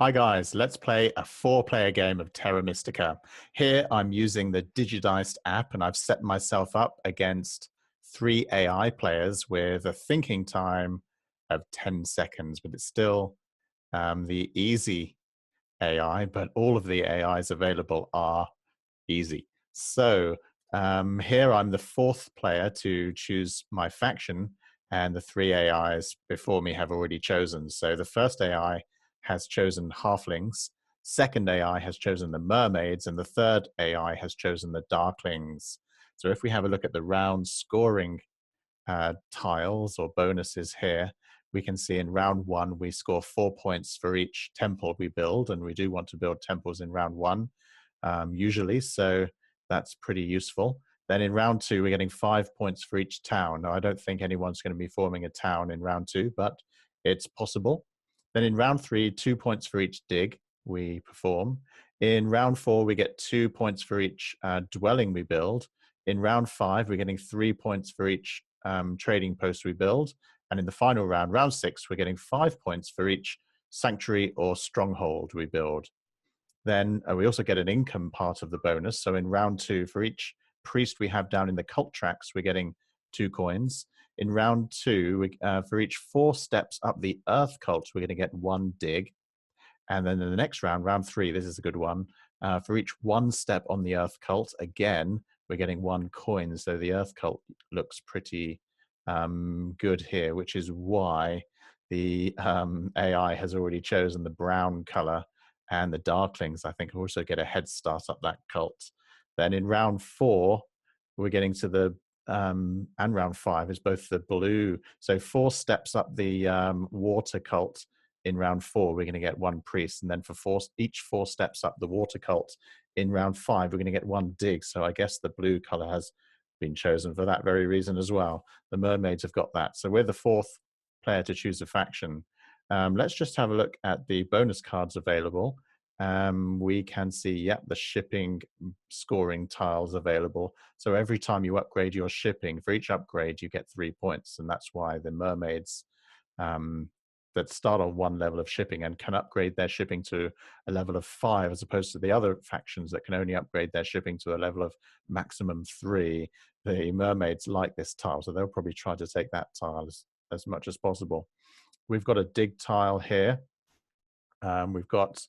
Hi guys, let's play a 4-player game of Terra Mystica. Here I'm using the DIGIDICED app and I've set myself up against 3 AI players with a thinking time of 10 seconds, but it's still the easy AI, but all of the AIs available are easy. So here I'm the 4th player to choose my faction, and the 3 AIs before me have already chosen. So the first AI has chosen halflings, second AI has chosen the mermaids, and the third AI has chosen the darklings. So if we have a look at the round scoring tiles or bonuses here, we can see in round 1 we score 4 points for each temple we build, and we do want to build temples in round 1 usually, so that's pretty useful. Then in round 2 we're getting 5 points for each town. Now I don't think anyone's going to be forming a town in round 2, but it's possible. Then in round 3, 2 points for each dig we perform. In round 4 we get 2 points for each dwelling we build. In round 5 we're getting 3 points for each trading post we build. And in the final round, round 6, we're getting 5 points for each sanctuary or stronghold we build. Then we also get an income part of the bonus. So in round 2, for each priest we have down in the cult tracks, we're getting 2 coins. In round 2, for each 4 steps up the earth cult, we're going to get 1 dig. And then in the next round, round 3, this is a good one. For each 1 step on the earth cult, again, we're getting 1 coin. So the earth cult looks pretty good here, which is why the AI has already chosen the brown color, and the darklings, I think, also get a head start up that cult. Then in round 4, we're getting to the and round 5 is both the blue. So 4 steps up the water cult in round 4, we're going to get 1 priest, and then for each 4 steps up the water cult in round 5, we're going to get 1 dig. So I guess the blue color has been chosen for that very reason as well. The mermaids have got that. So we're the 4th player to choose a faction. Let's just have a look at the bonus cards available. We can see, yep, the shipping scoring tiles available. So every time you upgrade your shipping, for each upgrade, you get 3 points. And that's why the mermaids that start on 1 level of shipping and can upgrade their shipping to a level of 5, as opposed to the other factions that can only upgrade their shipping to a level of maximum 3. The mermaids like this tile, so they'll probably try to take that tile as much as possible. We've got a dig tile here. We've got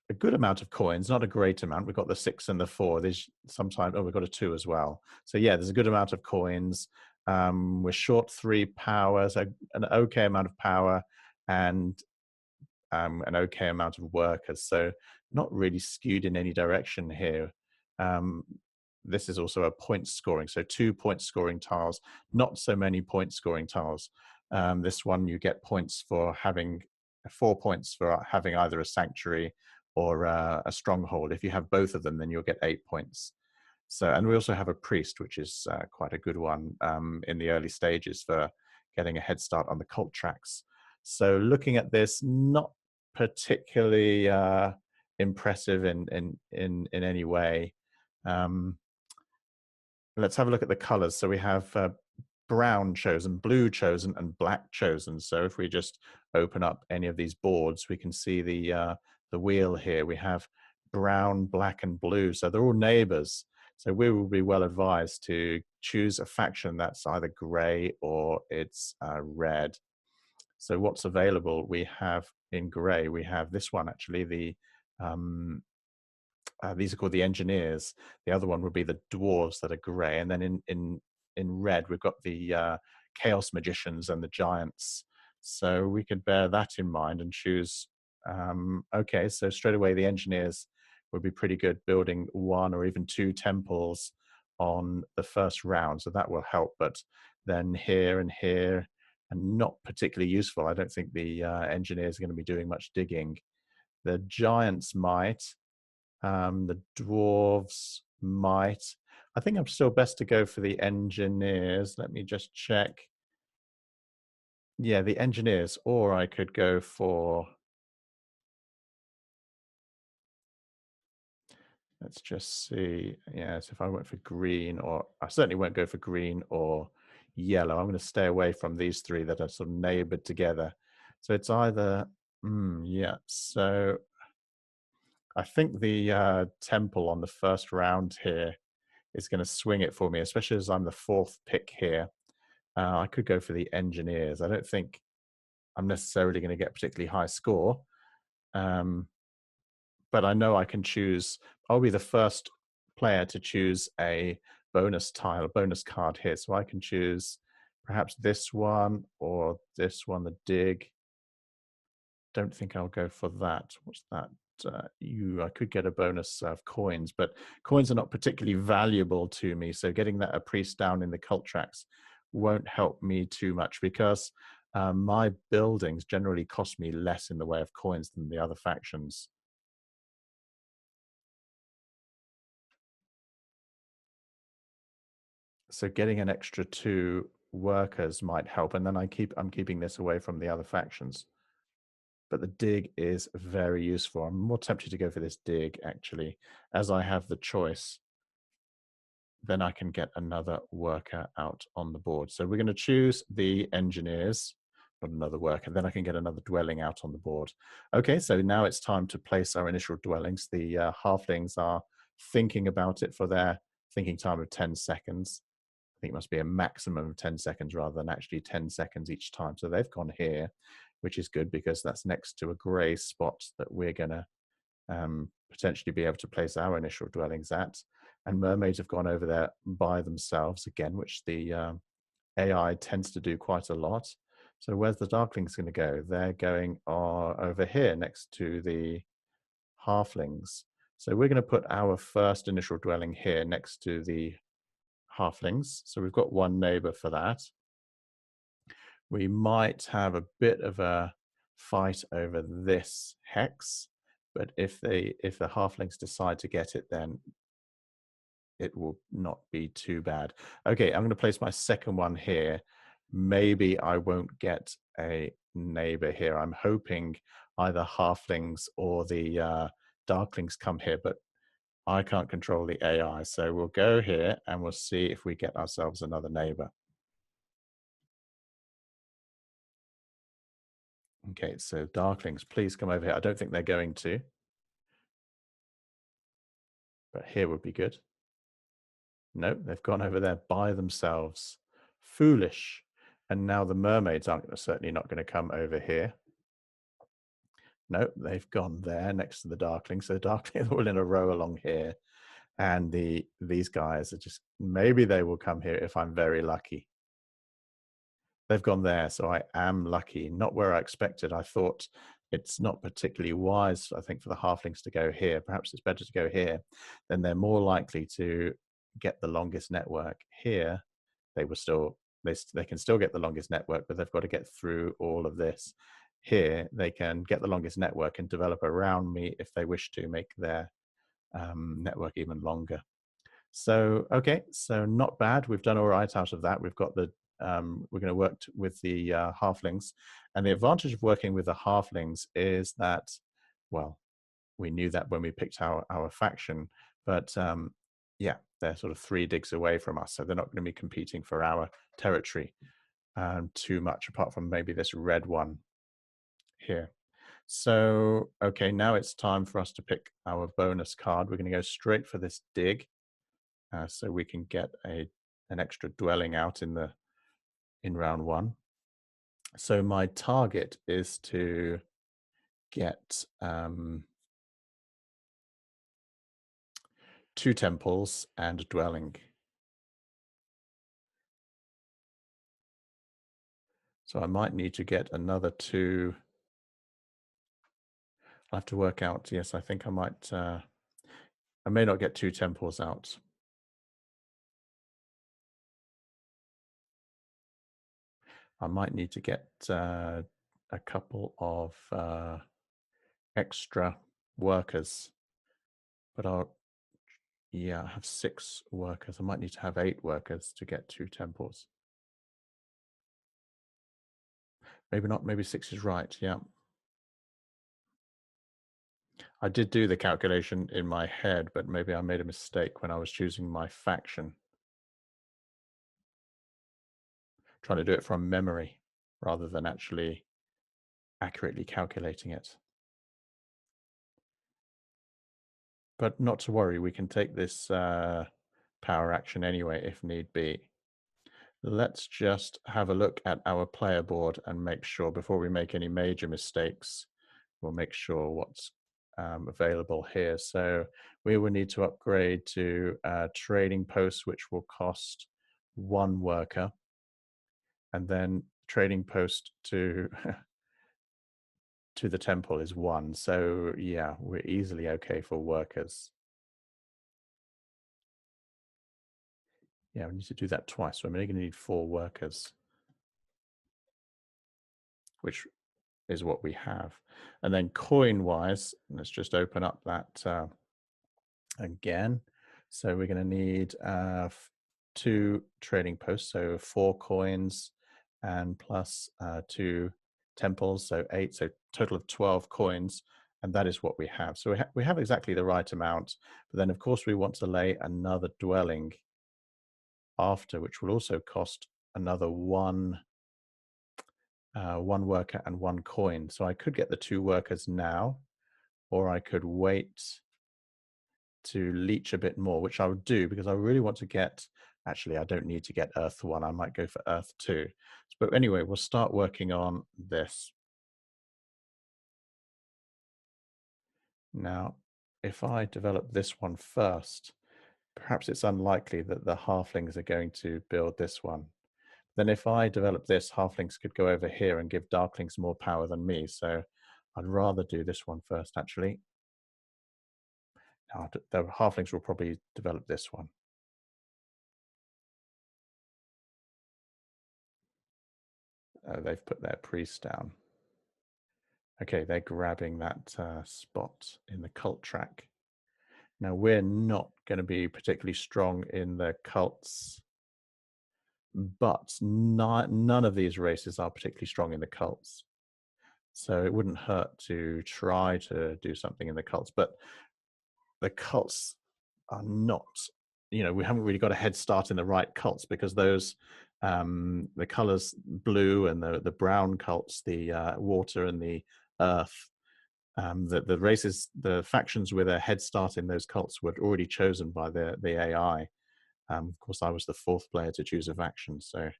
a good amount of coins, not a great amount. We've got the 6 and the 4. There's sometimes, oh, we've got a 2 as well. So yeah, there's a good amount of coins. We're short 3 power, so an okay amount of power, and an okay amount of workers. So not really skewed in any direction here. This is also a point scoring, so 2 point scoring tiles, not so many point scoring tiles. This one you get points for having 4 points for having either a sanctuary or a stronghold. If you have both of them, then you'll get 8 points. So, and we also have a priest, which is quite a good one in the early stages for getting a head start on the cult tracks. So looking at this, not particularly impressive in any way. Let's have a look at the colors. So we have brown chosen, blue chosen, and black chosen. So if we just open up any of these boards, we can see the wheel here. We have brown, black, and blue. So they're all neighbors. So we will be well advised to choose a faction that's either gray or it's red. So what's available? We have in gray, we have this one actually, these are called the engineers. The other one would be the dwarves that are gray. And then in red, we've got the chaos magicians and the giants. So we could bear that in mind and choose, okay, so straight away the engineers would be pretty good building 1 or even 2 temples on the first round. So that will help, but then here and here, and not particularly useful. I don't think the engineers are going to be doing much digging. The giants might, the dwarves might. I think I'm still best to go for the engineers. Let me just check. Yeah, the engineers, or I could go for, let's just see. Yes, if I went for green, or I certainly won't go for green or yellow. I'm going to stay away from these 3 that are sort of neighbored together. So it's either Yeah, so I think the temple on the first round here is going to swing it for me, especially as I'm the fourth pick here. I could go for the engineers. I don't think I'm necessarily going to get a particularly high score, um, but I know I can choose. I'll be the first player to choose a bonus tile, bonus card here. So I can choose perhaps this one or this one, the dig. Don't think I'll go for that. What's that? I could get a bonus of coins, but coins are not particularly valuable to me. So getting that a priest down in the cult tracks won't help me too much because my buildings generally cost me less in the way of coins than the other factions. So getting an extra 2 workers might help, and then I'm keeping this away from the other factions. But the dig is very useful. I'm more tempted to go for this dig actually, as I have the choice. Then I can get another worker out on the board. So we're going to choose the engineers, not another worker. Then I can get another dwelling out on the board. Okay, so now it's time to place our initial dwellings. The halflings are thinking about it for their thinking time of 10 seconds. I think it must be a maximum of 10 seconds rather than actually 10 seconds each time. So they've gone here, which is good because that's next to a gray spot that we're going to potentially be able to place our initial dwellings at. And mermaids have gone over there by themselves again, which the AI tends to do quite a lot. So where's the darklings going to go? They're going over here next to the halflings. So we're going to put our first initial dwelling here next to the halflings. So we've got one neighbor for that. We might have a bit of a fight over this hex, but if the halflings decide to get it, then it will not be too bad. Okay, I'm going to place my second one here. Maybe I won't get a neighbor here. I'm hoping either halflings or the darklings come here, but I can't control the AI. So we'll go here and we'll see if we get ourselves another neighbor. Okay, so darklings, please come over here. I don't think they're going to, but here would be good. No, they've gone over there by themselves. Foolish. And now the mermaids aren't certainly not going to come over here. No, they've gone there next to the darklings. So the darklings are all in a row along here. And these guys are just, maybe they will come here if I'm very lucky. They've gone there, so I am lucky. Not where I expected. I thought it's not particularly wise, I think, for the halflings to go here. Perhaps it's better to go here. Then they're more likely to get the longest network. Here, they were still they can still get the longest network, but they've got to get through all of this. Here, they can get the longest network and develop around me if they wish to make their network even longer. So, okay, so not bad. We've done all right out of that. We've got the, we're going to work with the halflings. And the advantage of working with the halflings is that, well, we knew that when we picked our faction, but yeah, they're sort of 3 digs away from us. So they're not going to be competing for our territory too much, apart from maybe this red one here. So, okay, now it's time for us to pick our bonus card. We're going to go straight for this dig. So we can get an extra dwelling out in round 1. So my target is to get 2 temples and a dwelling. So I might need to get another 2. I'll have to work out. Yes, I think I might. I may not get 2 temples out. I might need to get a couple of extra workers, but yeah, I have 6 workers. I might need to have 8 workers to get 2 temples. Maybe not. Maybe 6 is right. Yeah. I did do the calculation in my head, but maybe I made a mistake when I was choosing my faction. Trying to do it from memory rather than actually accurately calculating it. But not to worry, we can take this power action anyway if need be. Let's just have a look at our player board and make sure before we make any major mistakes, we'll make sure what's available here. So we will need to upgrade to trading posts, which will cost 1 worker, and then trading post to to the temple is 1. So yeah, we're easily okay for workers. Yeah, we need to do that twice. So I'm only going to need 4 workers, which is what we have. And then coin-wise, let's just open up that again. So we're going to need 2 trading posts, so 4 coins and plus 2 temples, so 8, so total of 12 coins. And that is what we have. So we have exactly the right amount. But then, of course, we want to lay another dwelling after, which will also cost another 1 worker and 1 coin. So I could get the 2 workers now, or I could wait to leech a bit more, which I would do because I really want to get, actually, I don't need to get Earth 1. I might go for Earth 2. But anyway, we'll start working on this. Now, if I develop this one first, perhaps it's unlikely that the halflings are going to build this one. Then if I develop this, halflings could go over here and give darklings more power than me. So I'd rather do this one first, actually. Now, the halflings will probably develop this one. They've put their priest down. Okay, they're grabbing that spot in the cult track. Now, we're not going to be particularly strong in the cults, but none of these races are particularly strong in the cults. So it wouldn't hurt to try to do something in the cults, but the cults are not, we haven't really got a head start in the right cults because those, the colors blue and the brown cults, the water and the earth, the races, the factions with a head start in those cults were already chosen by the AI. Of course, I was the 4th player to choose a faction. So,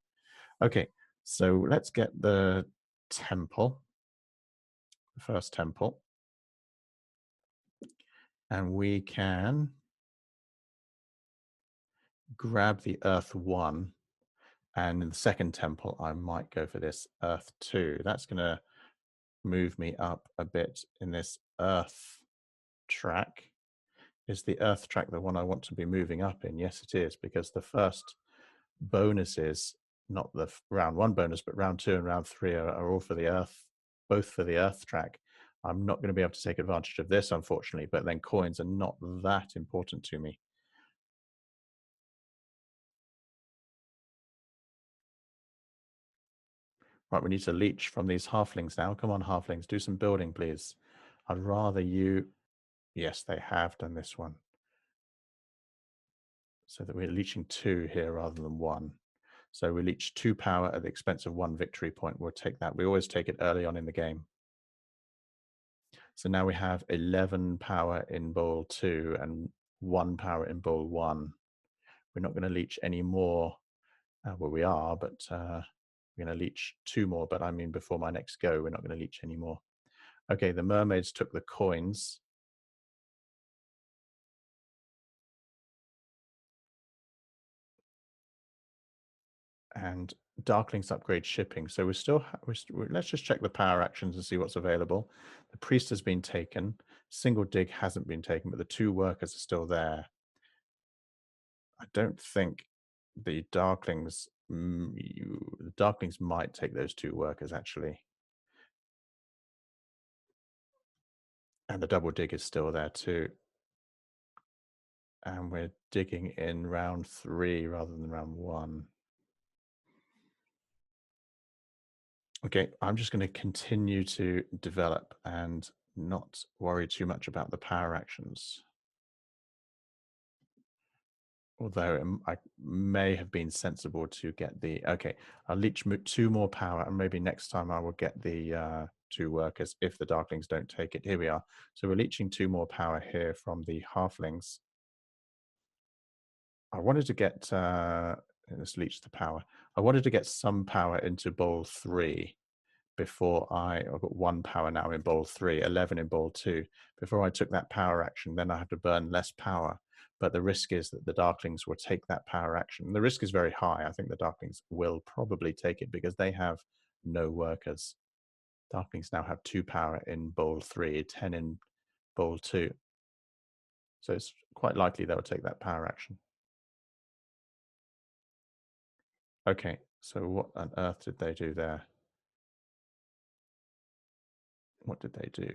okay, so let's get the temple, the first temple, and we can grab the Earth 1. And in the second temple, I might go for this Earth 2. That's going to move me up a bit in this Earth track. Is the Earth track the one I want to be moving up in? Yes, it is, because the first bonuses, not the round 1 bonus, but round 2 and round 3 are all for the Earth, both for the Earth track. I'm not going to be able to take advantage of this, unfortunately, but then coins are not that important to me. Right, we need to leech from these halflings now. Come on, halflings, do some building, please. I'd rather you... Yes, they have done this one. So that we're leeching 2 here rather than 1. So we leech 2 power at the expense of 1 victory point. We'll take that. We always take it early on in the game. So now we have 11 power in bowl 2 and 1 power in bowl 1. We're not going to leech any more. Well, we are, but we're going to leech 2 more. But I mean, before my next go, we're not going to leech any more. Okay, the mermaids took the coins. And darklings upgrade shipping. So let's just check the power actions and see what's available. The priest has been taken. Single dig hasn't been taken, but the 2 workers are still there. I don't think the darklings might take those 2 workers, actually. And the double dig is still there too. And we're digging in round 3 rather than round 1. Okay, I'm just going to continue to develop and not worry too much about the power actions. Although I may have been sensible to get the... Okay, I'll leech 2 more power, and maybe next time I will get the two workers if the Darklings don't take it. Here we are. So we're leeching 2 more power here from the Halflings. I wanted to get, let's leech the power. I wanted to get some power into bowl 3 before I've got 1 power now in bowl 3, 11 in bowl 2. Before I took that power action, then I have to burn less power. But the risk is that the Darklings will take that power action. The risk is very high. I think the Darklings will probably take it because they have no workers. Darklings now have 2 power in bowl 3, 10 in bowl 2. So it's quite likely they'll take that power action. Okay, so what on earth did they do there? What did they do?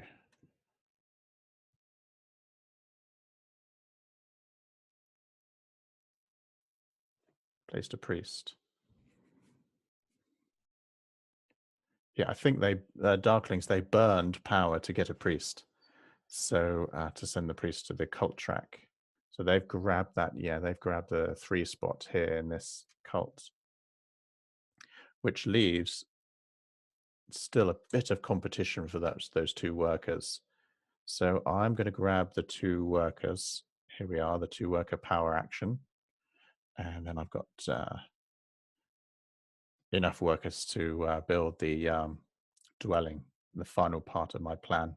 Placed a priest. Yeah, I think they Darklings, they burned power to get a priest. So to send the priest to the cult track. So they've grabbed that. Yeah, they've grabbed the 3 spot here in this cult, which leaves still a bit of competition for those 2 workers. So I'm going to grab the 2 workers. Here we are, the 2 worker power action. And then I've got enough workers to build the dwelling, the final part of my plan.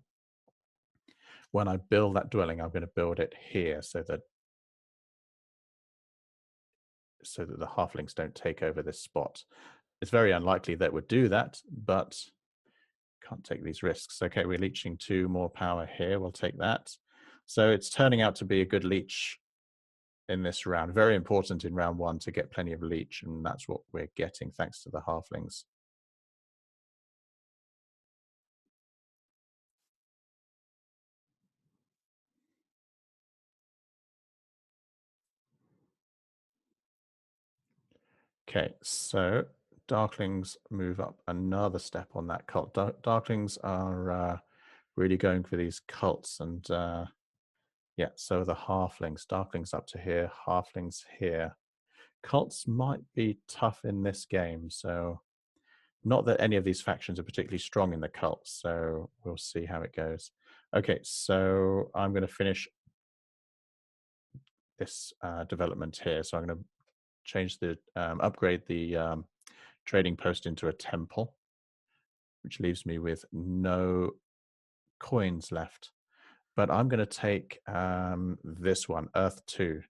When I build that dwelling, I'm going to build it here so that the Halflings don't take over this spot. It's very unlikely that would do that, but can't take these risks. Okay, we're leeching 2 more power here. We'll take that. So it's turning out to be a good leech in this round. Very important in round 1 to get plenty of leech, and that's what we're getting thanks to the Halflings. Okay, so Darklings move up another step on that cult. Darklings are really going for these cults, and yeah, so the Halflings, Darklings up to here, Halflings here. Cults might be tough in this game, so not that any of these factions are particularly strong in the cults, so we'll see how it goes. Okay, so I'm going to finish this development here. So I'm going to change the upgrade the trading post into a temple, which leaves me with no coins left. But I'm going to take this one, Earth 2.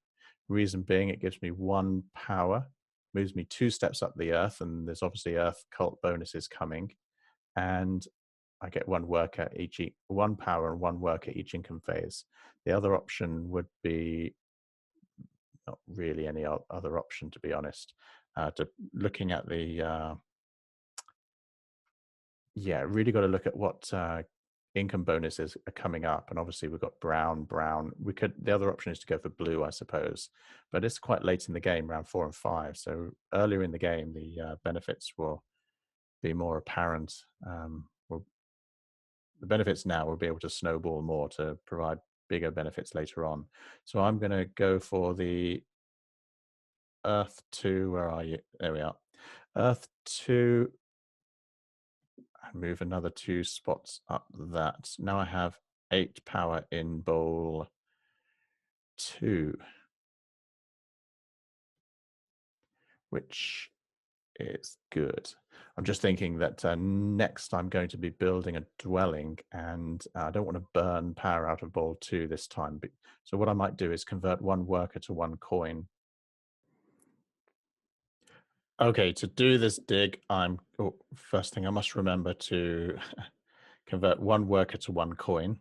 Reason being, it gives me 1 power, moves me 2 steps up the Earth, and there's obviously Earth cult bonuses coming. And I get 1 worker each, 1 power and 1 worker each income phase. The other option would be not really any other option, to be honest. Looking at the yeah, really got to look at what income bonuses are coming up, and obviously we've got brown. The other option is to go for blue, I suppose, but it's quite late in the game, round 4 and 5. So earlier in the game, the benefits will be more apparent. The benefits now will be able to snowball more to provide bigger benefits later on. So I'm going to go for the Earth 2. Where are you? There we are. Earth 2. Move another 2 spots up that. Now I have 8 power in bowl 2, which is good. I'm just thinking that next I'm going to be building a dwelling, and I don't want to burn power out of bowl 2 this time. So what I might do is convert 1 worker to 1 coin. Okay, to do this dig, first thing I must remember to convert 1 worker to 1 coin.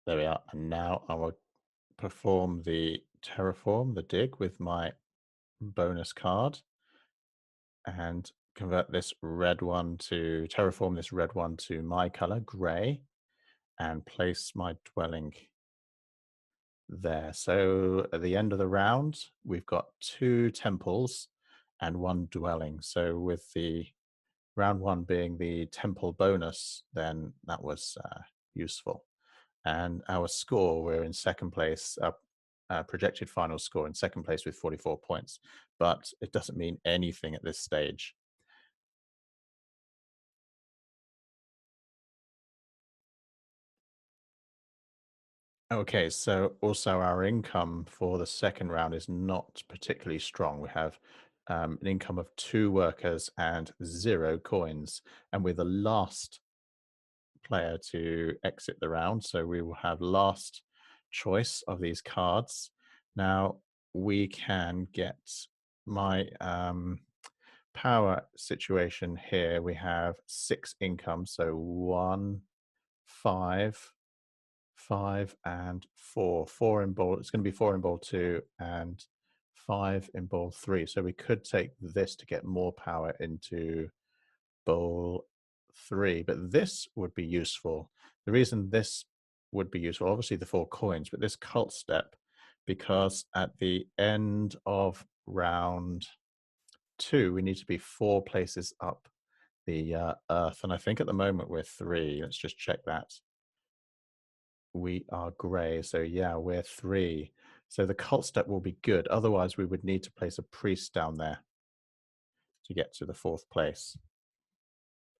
There we are. And now I will perform the terraform, the dig, with my bonus card, and convert this red one to terraform this red one to my color, gray, and place my dwelling there. So at the end of the round, we've got 2 temples and 1 dwelling. So with the round 1 being the temple bonus, then that was useful. And our score, we're in second place, projected final score in second place with 44 points. But it doesn't mean anything at this stage. Okay, so also our income for the second round is not particularly strong. We have an income of 2 workers and 0 coins, and we're the last player to exit the round. So we will have last choice of these cards. Now we can get my power situation here. We have 6 income, so 1, 5, 5, and 4. 4 in ball. It's going to be 4 in ball 2 and 5 in ball 3. So we could take this to get more power into bowl 3, but this would be useful. The reason this would be useful, obviously the 4 coins, but this cult step, because at the end of round 2, we need to be 4 places up the earth. And I think at the moment we're 3. Let's just check that. We are gray. So yeah, we're 3. So the cult step will be good. Otherwise, we would need to place a priest down there to get to the 4th place.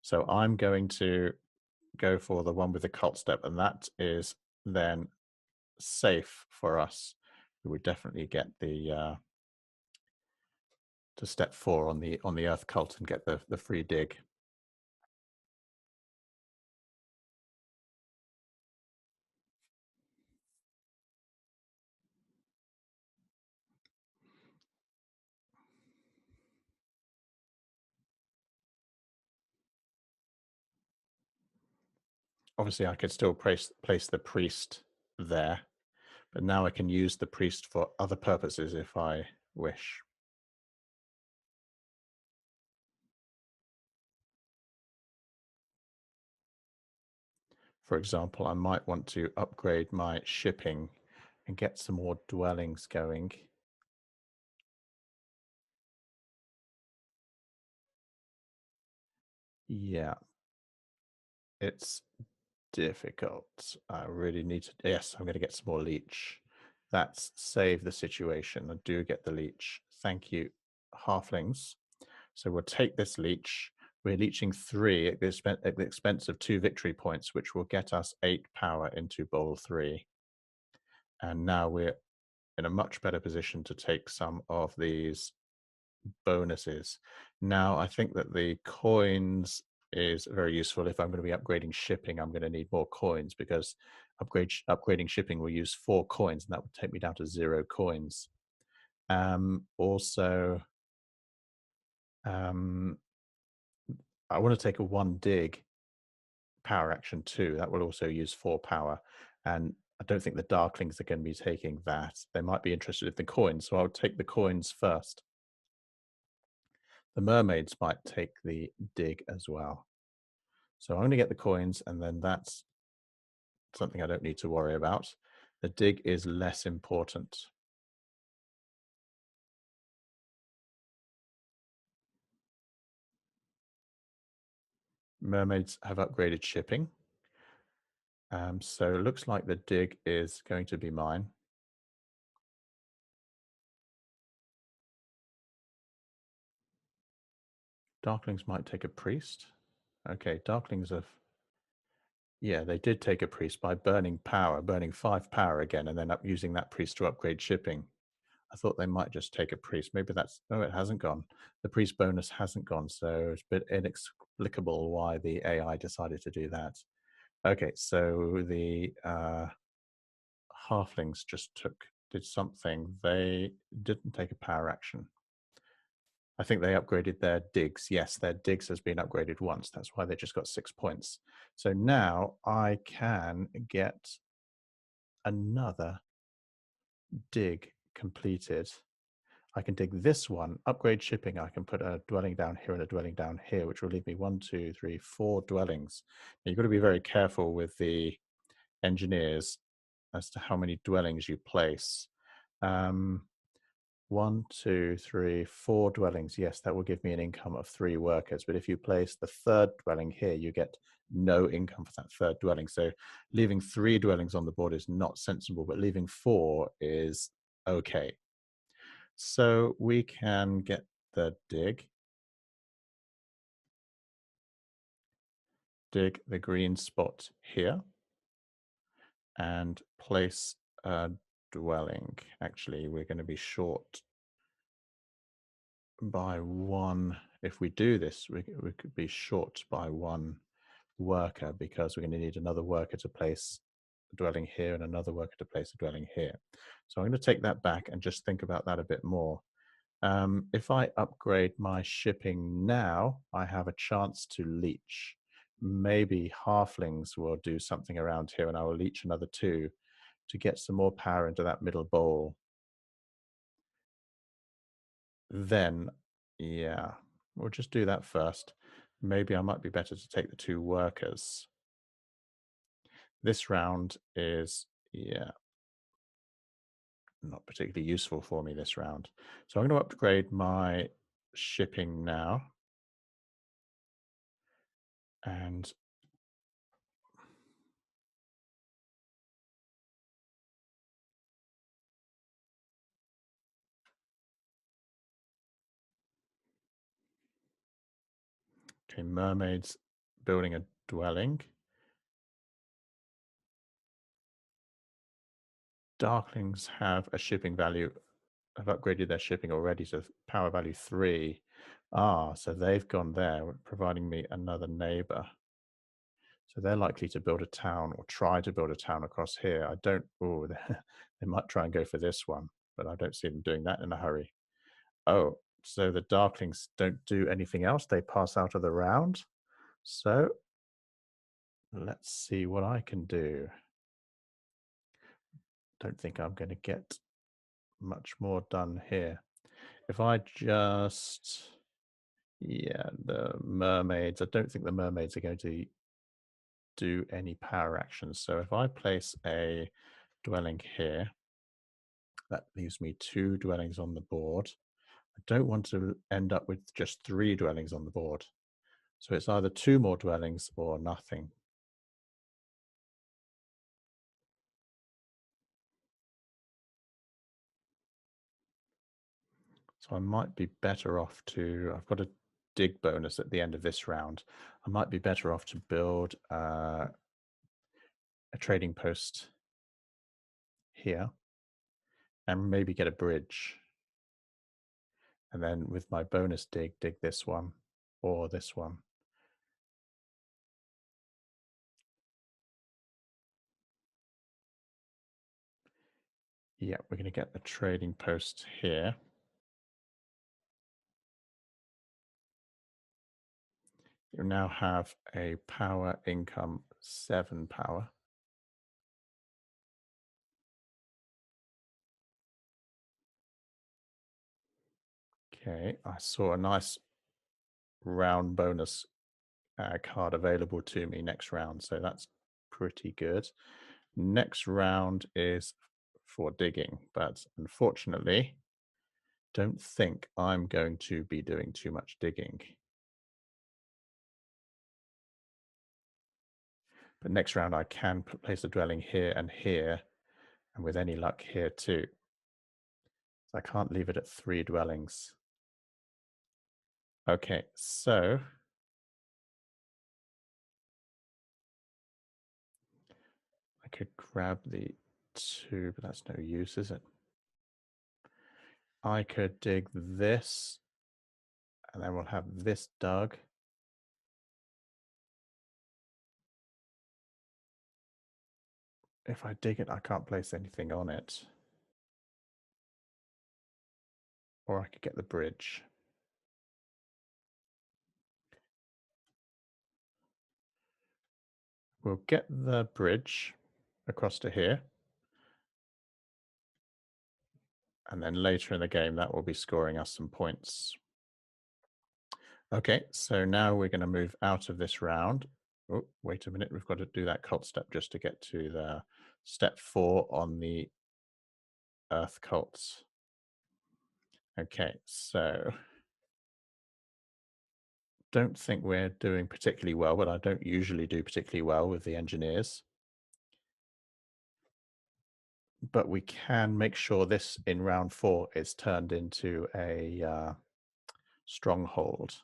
So I'm going to go for the one with the cult step, and that is then safe for us. We would definitely get the to step 4 on the earth cult and get the free dig. Obviously, I could still place the priest there, but now I can use the priest for other purposes if I wish. For example, I might want to upgrade my shipping and get some more dwellings going. Yeah, it's difficult. I really need to. Yes, I'm going to get some more leech. That's save the situation. I do get the leech. Thank you, halflings. So we'll take this leech. We're leeching 3 at the expense of 2 victory points, which will get us 8 power into bowl 3. And now we're in a much better position to take some of these bonuses. Now, I think that the coins is very useful. If I'm going to be upgrading shipping, I'm going to need more coins because upgrading shipping will use 4 coins, and that would take me down to 0 coins. Also, I want to take a 1 dig power action too. That will also use 4 power. And I don't think the Darklings are going to be taking that. They might be interested in the coins, so I'll take the coins first. The mermaids might take the dig as well. So I'm going to get the coins, and then that's something I don't need to worry about. The dig is less important. Mermaids have upgraded shipping. So it looks like the dig is going to be mine. Darklings might take a priest. Okay, Darklings have... Yeah, they did take a priest by burning power, burning 5 power again, and then using that priest to upgrade shipping. I thought they might just take a priest. Maybe that's... Oh, it hasn't gone. The priest bonus hasn't gone, so it's a bit inexplicable why the AI decided to do that. Okay, so the halflings just did something. They didn't take a power action. I think they upgraded their digs. Yes, their digs has been upgraded once. That's why they just got 6 points. So now I can get another dig completed. I can dig this one, upgrade shipping. I can put a dwelling down here and a dwelling down here, which will leave me 1, 2, 3, 4 dwellings. Now, you've got to be very careful with the engineers as to how many dwellings you place. 1, 2, 3, 4 dwellings. Yes, that will give me an income of 3 workers. But if you place the 3rd dwelling here, you get no income for that 3rd dwelling. So leaving 3 dwellings on the board is not sensible, but leaving 4 is okay. So we can get the dig the green spot here. and place a dwelling. Actually, we're going to be short by one. If we do this, we could be short by one worker because we're going to need another worker to place a dwelling here and another worker to place a dwelling here. So I'm going to take that back and just think about that a bit more. If I upgrade my shipping now, I have a chance to leech. Maybe halflings will do something around here and I will leech another 2 to get some more power into that middle bowl. Then, yeah, we'll just do that first. Maybe I might be better to take the 2 workers. This round is, yeah, not particularly useful for me this round. So I'm going to upgrade my shipping now. And okay, mermaids building a dwelling. Darklings have a shipping value, have upgraded their shipping already to power value 3. Ah, so they've gone there, providing me another neighbor. So they're likely to build a town or try to build a town across here. I don't, oh, they might try and go for this one, but I don't see them doing that in a hurry. Oh, so the Darklings don't do anything else. They pass out of the round. So let's see what I can do. Don't think I'm going to get much more done here. If I just, yeah, the mermaids, I don't think the mermaids are going to do any power actions. So if I place a dwelling here, that leaves me 2 dwellings on the board. I don't want to end up with just 3 dwellings on the board. So it's either 2 more dwellings or nothing. So I might be better off to, I've got a dig bonus at the end of this round. I might be better off to build a trading post here and maybe get a bridge. And then with my bonus dig this one or this one. Yeah, we're going to get the trading post here. You now have a power income 7 power. Okay, I saw a nice round bonus card available to me next round, so that's pretty good. Next round is for digging, but unfortunately, don't think I'm going to be doing too much digging. But next round, I can place a dwelling here, and with any luck here too. So I can't leave it at 3 dwellings. Okay, so I could grab the 2, but that's no use, is it? I could dig this, and then we'll have this dug. If I dig it, I can't place anything on it. Or I could get the bridge. We'll get the bridge across to here. And then later in the game, that will be scoring us some points. Okay, so now we're going to move out of this round. Oh, wait a minute. We've got to do that cult step just to get to the step 4 on the Earth cults. Okay, so don't think we're doing particularly well, but I don't usually do particularly well with the engineers. But we can make sure this in round 4 is turned into a stronghold.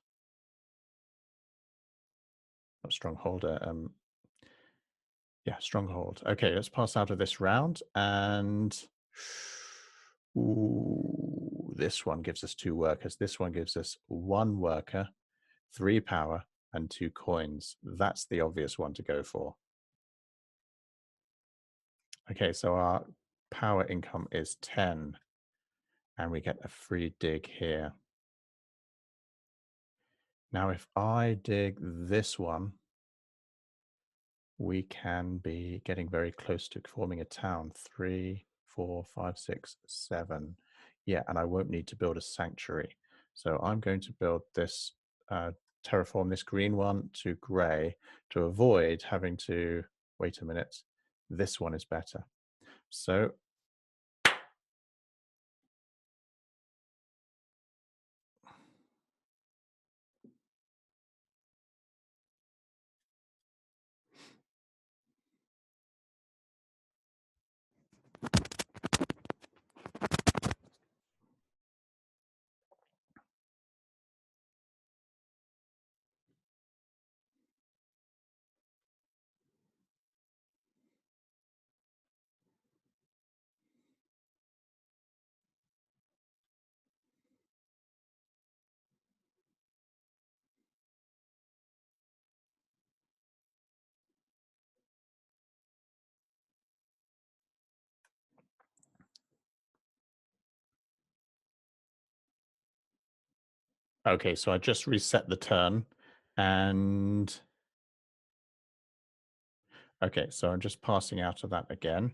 Not stronghold, Yeah, Stronghold. Okay, let's pass out of this round. And ooh, this one gives us 2 workers. This one gives us 1 worker, 3 power, and 2 coins. That's the obvious one to go for. Okay, so our power income is 10, and we get a free dig here. Now, if I dig this one, we can be getting very close to forming a town. 3, 4, 5, 6, 7. Yeah, and I won't need to build a sanctuary. So I'm going to build this, terraform this green one to gray to avoid having to, wait a minute, this one is better. So okay, so I just reset the turn, and okay, so I'm just passing out of that again.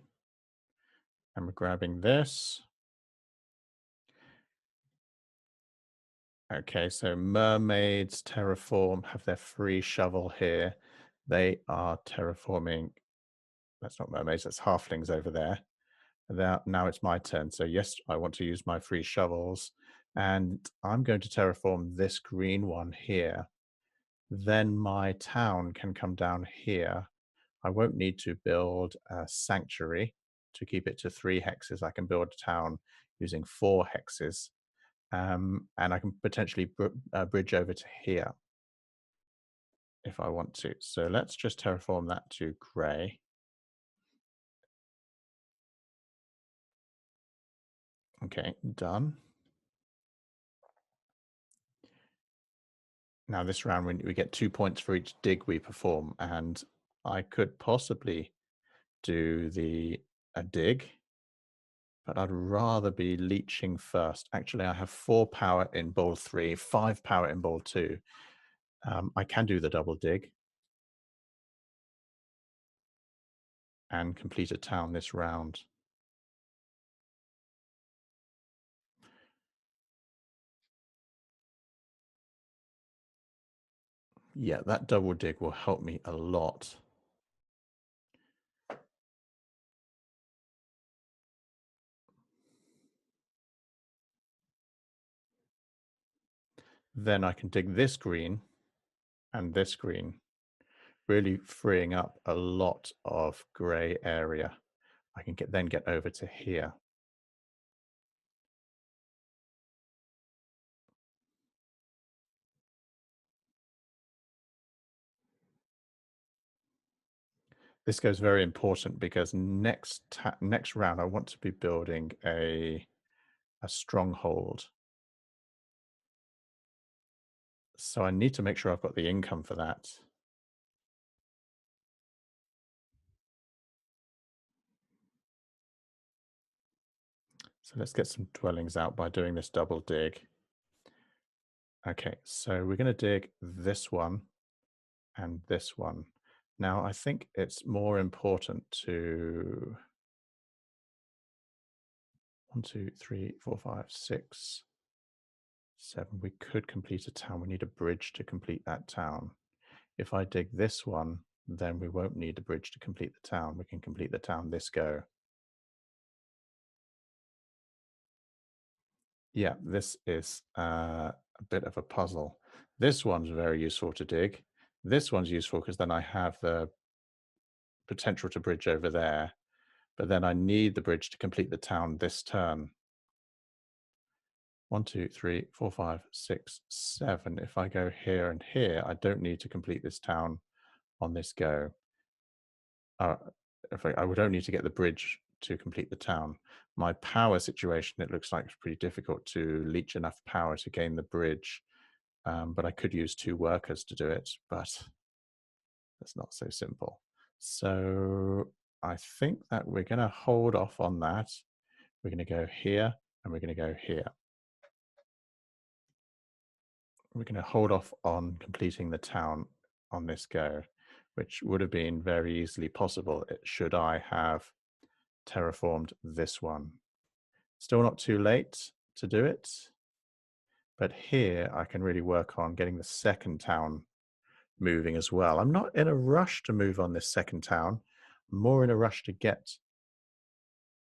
And we're grabbing this. Okay, so mermaids terraform have their free shovel here. They are terraforming. That's not mermaids, that's halflings over there. Now it's my turn. So yes, I want to use my free shovels. And I'm going to terraform this green one here. Then my town can come down here. I won't need to build a sanctuary to keep it to 3 hexes. I can build a town using 4 hexes. And I can potentially bridge over to here if I want to. So let's just terraform that to gray. Okay, done. Now this round we get 2 points for each dig we perform, and I could possibly do a dig, but I'd rather be leeching first. Actually, I have 4 power in bowl 3, 5 power in bowl 2. I can do the double dig and complete a town this round. Yeah, that double dig will help me a lot. Then I can dig this green and this green, really freeing up a lot of gray area. I can then get over to here. This goes very important because next round I want to be building a stronghold. So I need to make sure I've got the income for that. So let's get some dwellings out by doing this double dig. Okay, so we're going to dig this one and this one. Now I think it's more important to 1, 2, 3, 4, 5, 6, 7. We could complete a town. We need a bridge to complete that town. If I dig this one, then we won't need a bridge to complete the town. We can complete the town this go. Yeah, this is a bit of a puzzle. This one's very useful to dig. This one's useful because then I have the potential to bridge over there, but then I need the bridge to complete the town this turn. 1, 2, 3, 4, 5, 6, 7. If I go here and here, I don't need to complete this town on this go. if I would only need to get the bridge to complete the town. My power situation, it looks like it's pretty difficult to leech enough power to gain the bridge, but I could use 2 workers to do it, but that's not so simple. So I think that we're going to hold off on that. We're going to go here and we're going to go here. We're going to hold off on completing the town on this go, which would have been very easily possible should I have terraformed this one. Still not too late to do it, but here I can really work on getting the second town moving as well. I'm not in a rush to move on this second town. I'm more in a rush to get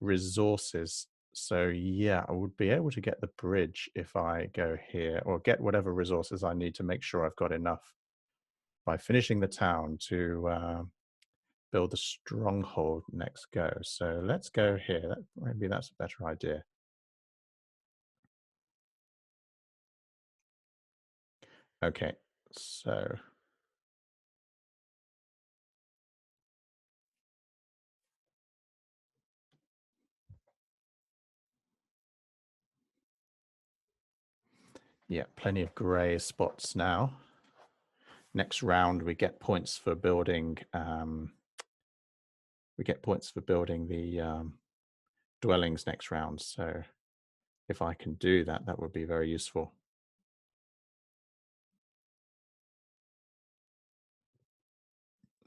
resources. So yeah, I would be able to get the bridge if I go here, or get whatever resources I need to make sure I've got enough by finishing the town to build the stronghold next go. So let's go here. Maybe that's a better idea. Okay, so yeah, plenty of gray spots now. Next round, we get points for building. We get points for building the dwellings next round. So if I can do that, that would be very useful.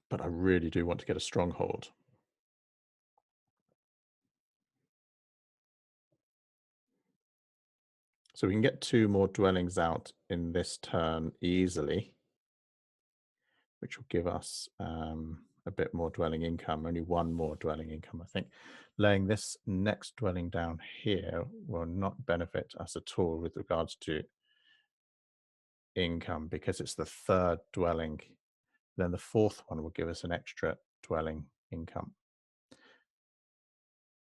But I really do want to get a stronghold. So we can get 2 more dwellings out in this turn easily, which will give us a bit more dwelling income, only 1 more dwelling income, I think. Laying this next dwelling down here will not benefit us at all with regards to income because it's the 3rd dwelling. Then the 4th one will give us an extra dwelling income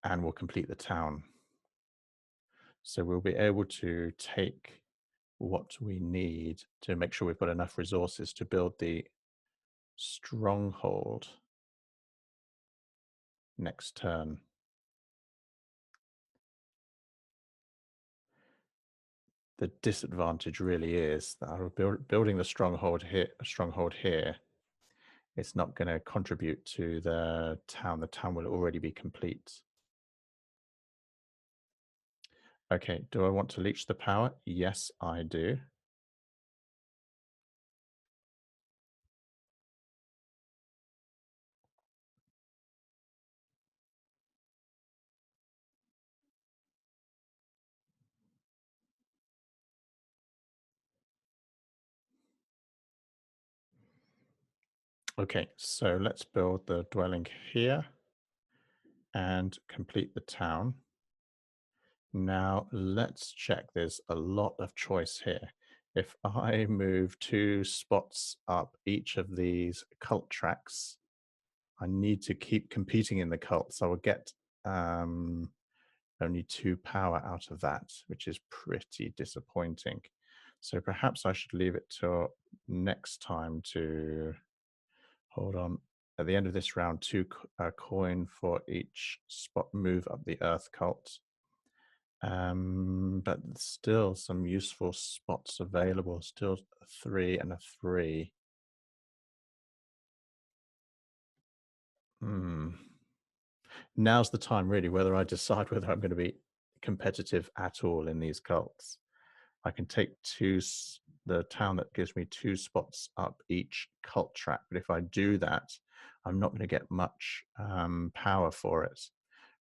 and we'll complete the town. So we'll be able to take what we need to make sure we've got enough resources to build the stronghold next turn. The disadvantage really is that building the stronghold here, it's not going to contribute to the town. The town will already be complete. Okay, do I want to leech the power? Yes, I do. Okay, so let's build the dwelling here and complete the town. Now let's check. There's a lot of choice here. If I move 2 spots up each of these cult tracks, I need to keep competing in the cults. I will get only 2 power out of that, which is pretty disappointing. So perhaps I should leave it till next time to hold on. At the end of this round, 2 coin for each spot move up the Earth cult. But still some useful spots available. Still a 3 and a 3. Now's the time, really, whether I decide whether I'm going to be competitive at all in these cults. I can take the town that gives me 2 spots up each cult track. But if I do that, I'm not going to get much power for it,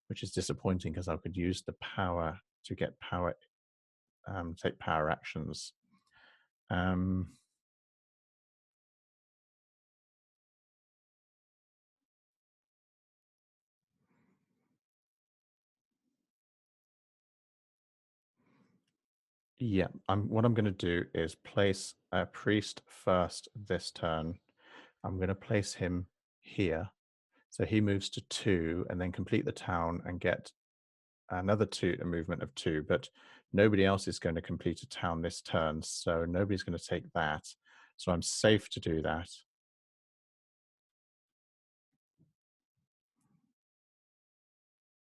which is disappointing because I could use the power to get power, take power actions. Yeah, what I'm going to do is place a priest first this turn. I'm going to place him here. So he moves to 2 and then complete the town and get another 2, a movement of 2. But nobody else is going to complete a town this turn. So nobody's going to take that. So I'm safe to do that.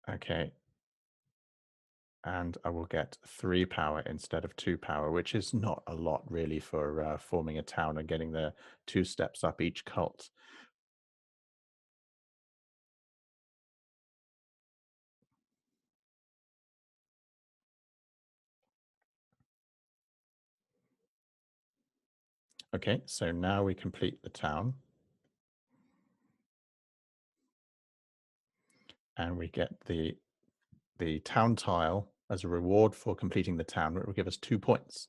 Okay. And I will get 3 power instead of 2 power, which is not a lot really for forming a town and getting the 2 steps up each cult. Okay, so now we complete the town and we get the town tile as a reward for completing the town. It will give us 2 points.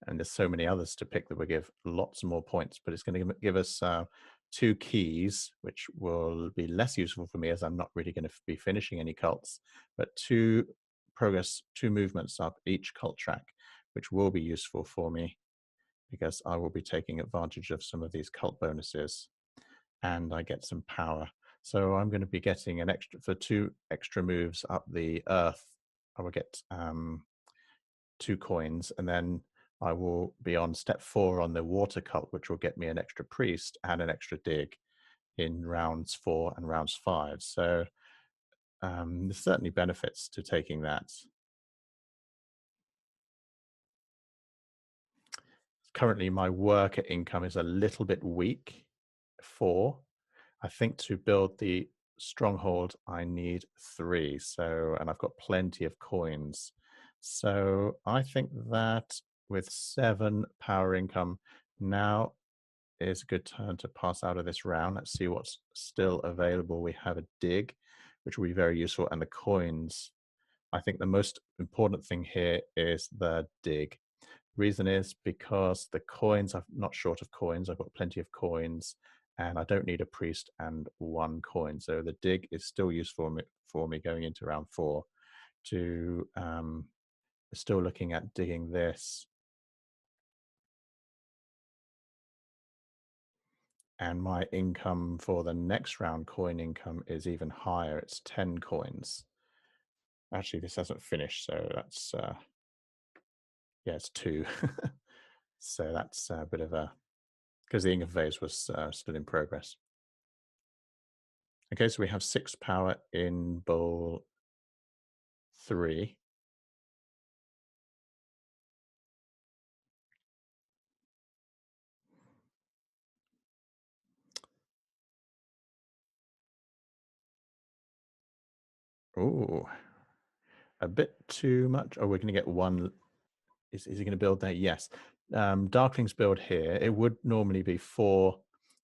And there's so many others to pick that will give lots more points, but it's going to give us 2 keys, which will be less useful for me as I'm not really going to be finishing any cults, but 2 progress, 2 movements up each cult track, which will be useful for me because I will be taking advantage of some of these cult bonuses and I get some power. So I'm going to be getting an extra for 2 extra moves up the earth. I will get 2 coins, and then I will be on step 4 on the water cult, which will get me an extra priest and an extra dig in rounds 4 and rounds 5. So there's certainly benefits to taking that. Currently, my worker income is a little bit weak. 4. I think to build the stronghold, I need 3. So, and I've got plenty of coins. So I think that with 7 power income, now is a good turn to pass out of this round. Let's see what's still available. We have a dig, which will be very useful, and the coins. I think the most important thing here is the dig. Reason is because the coins, I'm not short of coins. I've got plenty of coins and I don't need a priest and 1 coin. So the dig is still useful for me going into round 4 to still looking at digging this. And my income for the next round coin income is even higher. It's 10 coins. Actually, this hasn't finished. So that's, yeah, it's 2. So that's a bit of a, because the income phase was still in progress. Okay, so we have 6 power in bowl 3. Ooh, a bit too much. Oh, we're going to get 1. Is he going to build there? Yes. Darkling's build here. It would normally be 4,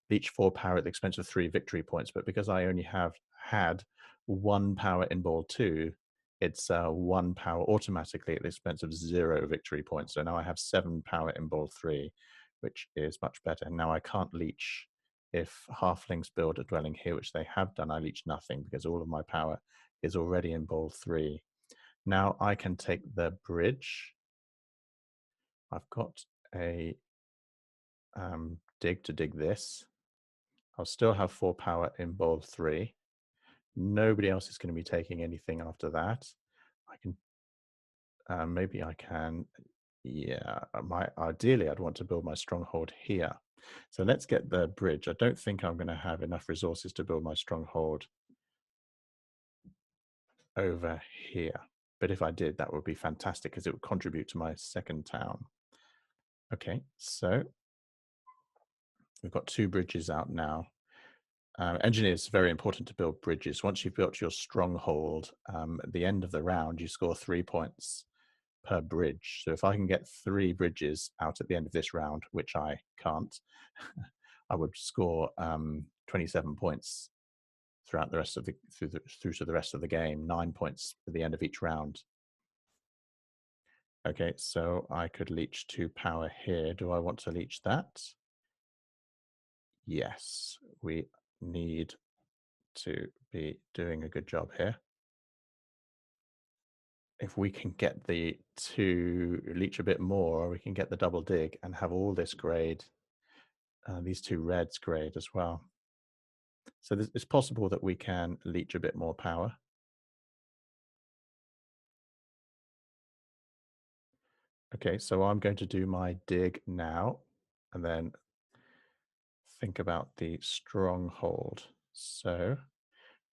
each 4 power at the expense of 3 victory points. But because I only have had 1 power in ball 2, it's 1 power automatically at the expense of 0 victory points. So now I have 7 power in ball 3, which is much better. Now I can't leech. If halflings build a dwelling here, which they have done, I leech nothing because all of my power is already in ball 3. Now I can take the bridge. I've got a dig to dig this. I'll still have 4 power in bowl 3. Nobody else is going to be taking anything after that. I can, maybe I can, yeah, ideally I'd want to build my stronghold here. So let's get the bridge. I don't think I'm going to have enough resources to build my stronghold over here. But if I did, that would be fantastic because it would contribute to my second town. Okay, so we've got 2 bridges out now. Engineers, very important to build bridges. Once you've built your stronghold, at the end of the round, you score 3 points per bridge. So if I can get 3 bridges out at the end of this round, which I can't, I would score 27 points throughout the rest of the through to the rest of the game. 9 points at the end of each round. Okay, so I could leech 2 power here. Do I want to leech that? Yes, we need to be doing a good job here. If we can get the 2 leech a bit more, we can get the double dig and have all this grade, these 2 reds grade as well. So it's possible that we can leech a bit more power. Okay, so I'm going to do my dig now and then think about the stronghold. So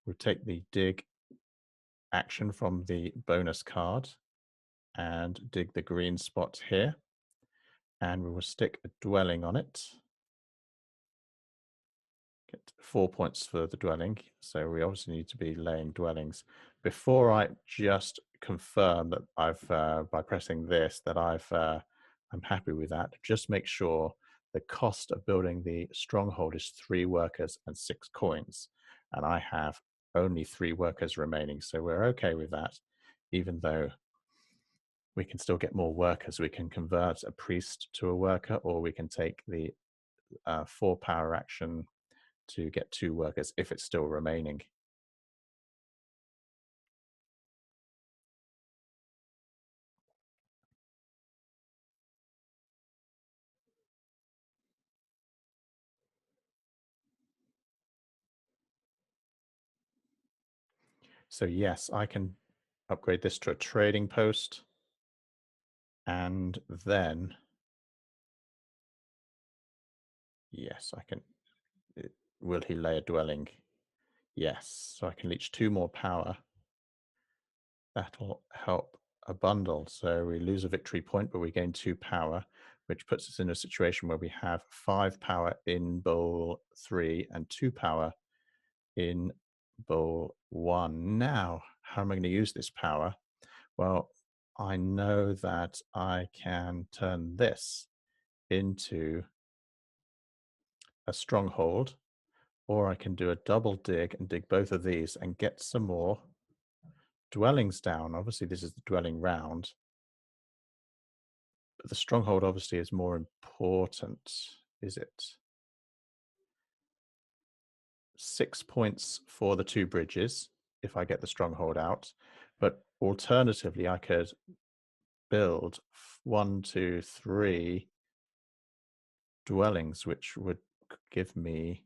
we'll take the dig action from the bonus card and dig the green spot here. And we will stick a dwelling on it. Get 4 points for the dwelling. So we obviously need to be laying dwellings. Before I just confirm that I've, by pressing this, that I'm happy with that, just make sure the cost of building the stronghold is 3 workers and 6 coins. And I have only 3 workers remaining. So we're okay with that, even though we can still get more workers. We can convert a priest to a worker, or we can take the 4 power action to get 2 workers if it's still remaining. So yes, I can upgrade this to a trading post. And then, yes, I can, will he lay a dwelling? Yes, so I can leech 2 more power. That'll help a bundle. So we lose a victory point, but we gain 2 power, which puts us in a situation where we have 5 power in bowl 3 and 2 power in bowl 1. Now, how am I going to use this power? Well, I know that I can turn this into a stronghold, or I can do a double dig and dig both of these and get some more dwellings down. Obviously, this is the dwelling round, but the stronghold obviously is more important, is it? 6 points for the 2 bridges if I get the stronghold out, but alternatively, I could build 1, 2, 3 dwellings, which would give me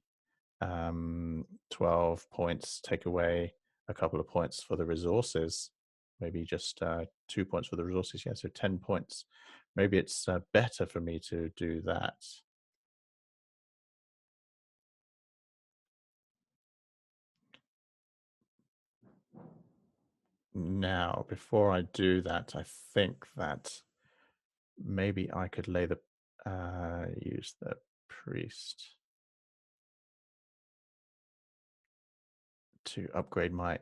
12 points, take away a couple of points for the resources, maybe just 2 points for the resources. Yeah, so 10 points. Maybe it's better for me to do that. Now, before I do that, I think that maybe I could lay the use the priest to upgrade my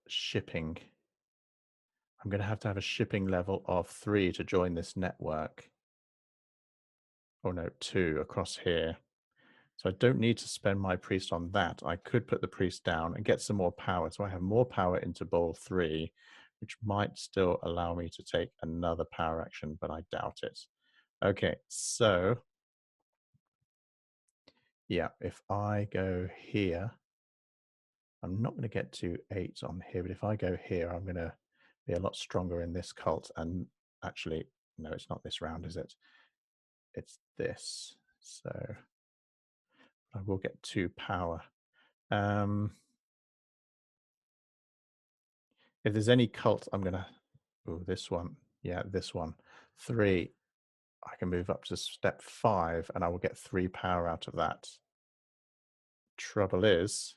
shipping. I'm going to have a shipping level of 3 to join this network. Or no, 2 across here. So I don't need to spend my priest on that. I could put the priest down and get some more power. So I have more power into bowl 3, which might still allow me to take another power action, but I doubt it. Okay, so yeah, if I go here, I'm not going to get to 8 on here, but if I go here, I'm going to be a lot stronger in this cult. And actually, no, it's not this round, is it? It's this. So I will get 2 power. If there's any cult, I'm going to, oh, this one. Yeah, this one. 3. I can move up to step 5 and I will get 3 power out of that. Trouble is,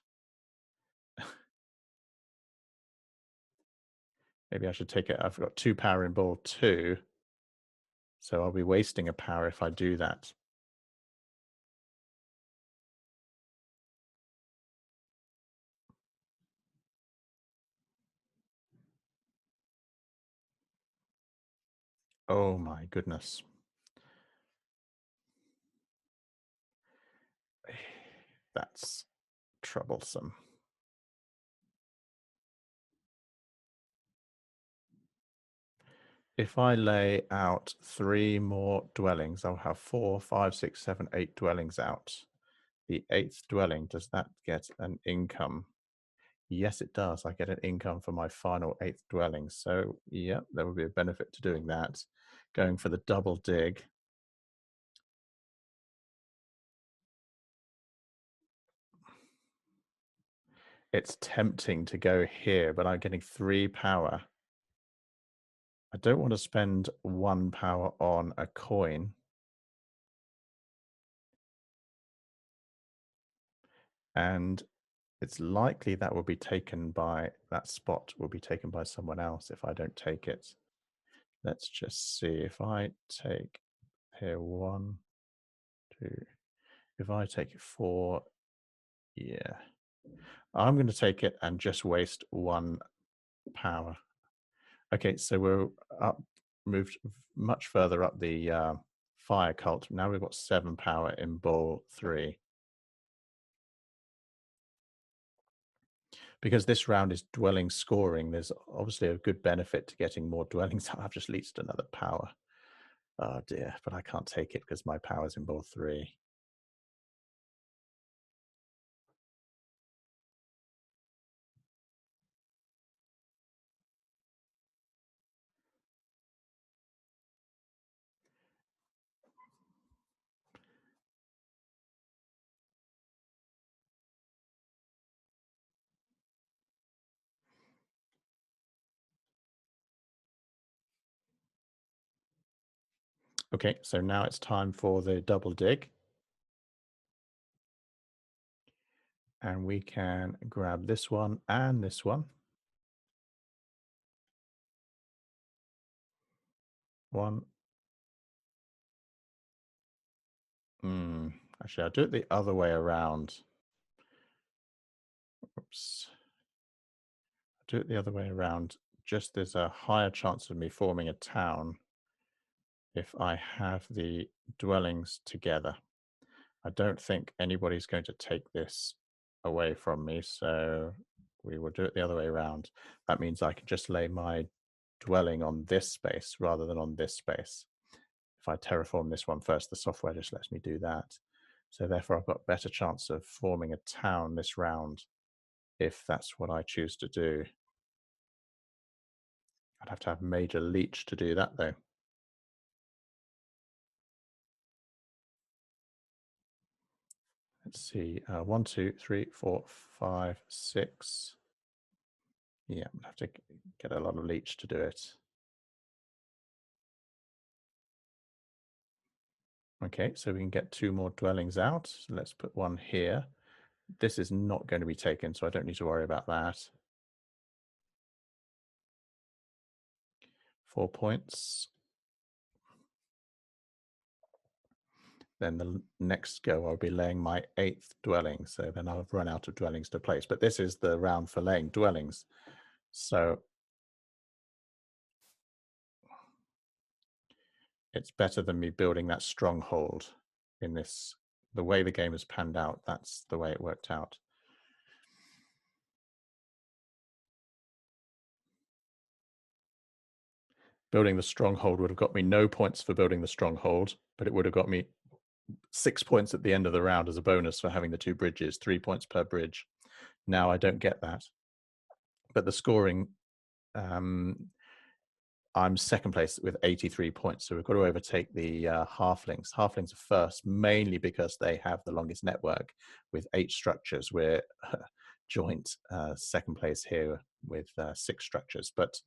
maybe I should take it. I've got 2 power in ball 2. So I'll be wasting a power if I do that. Oh my goodness. That's troublesome. If I lay out 3 more dwellings, I'll have 4, 5, 6, 7, 8 dwellings out. The 8th dwelling, does that get an income? Yes, it does. I get an income for my final 8th dwelling. So yeah, there would be a benefit to doing that. Going for the double dig. It's tempting to go here, but I'm getting 3 power. I don't want to spend 1 power on a coin. And It's likely that will be taken by, that spot will be taken by someone else if I don't take it. Let's just see. If I take here 1, 2, if I take it 4, yeah. I'm going to take it and just waste 1 power. Okay, so we're up, moved much further up the fire cult. Now we've got 7 power in ball 3. Because this round is dwelling scoring, there's obviously a good benefit to getting more dwellings. I've just leached another power. Oh dear, but I can't take it because my power's in ball 3. Okay, so now it's time for the double dig. And we can grab this one and this one. 1. Actually, I'll do it the other way around. Oops. Do it the other way around. Just there's a higher chance of me forming a town if I have the dwellings together. I don't think anybody's going to take this away from me, so we will do it the other way around. That means I can just lay my dwelling on this space rather than on this space. If I terraform this one first, the software just lets me do that. So therefore, I've got a better chance of forming a town this round if that's what I choose to do. I'd have to have major leech to do that, though. Let's see, 1, 2, 3, 4, 5, 6. Yeah, I have to get a lot of leech to do it. Okay, so we can get 2 more dwellings out. So let's put 1 here. This is not going to be taken, so I don't need to worry about that. 4 points. Then the next go, I'll be laying my 8th dwelling. So then I'll run out of dwellings to place. But this is the round for laying dwellings. So it's better than me building that stronghold in this. The way the game has panned out, that's the way it worked out. Building the stronghold would have got me no points for building the stronghold, but it would have got me 6 points at the end of the round as a bonus for having the 2 bridges, 3 points per bridge. Now I don't get that. But the scoring, I'm second place with 83 points. So we've got to overtake the halflings. Halflings are first, mainly because they have the longest network with 8 structures. We're joint second place here with 6 structures. But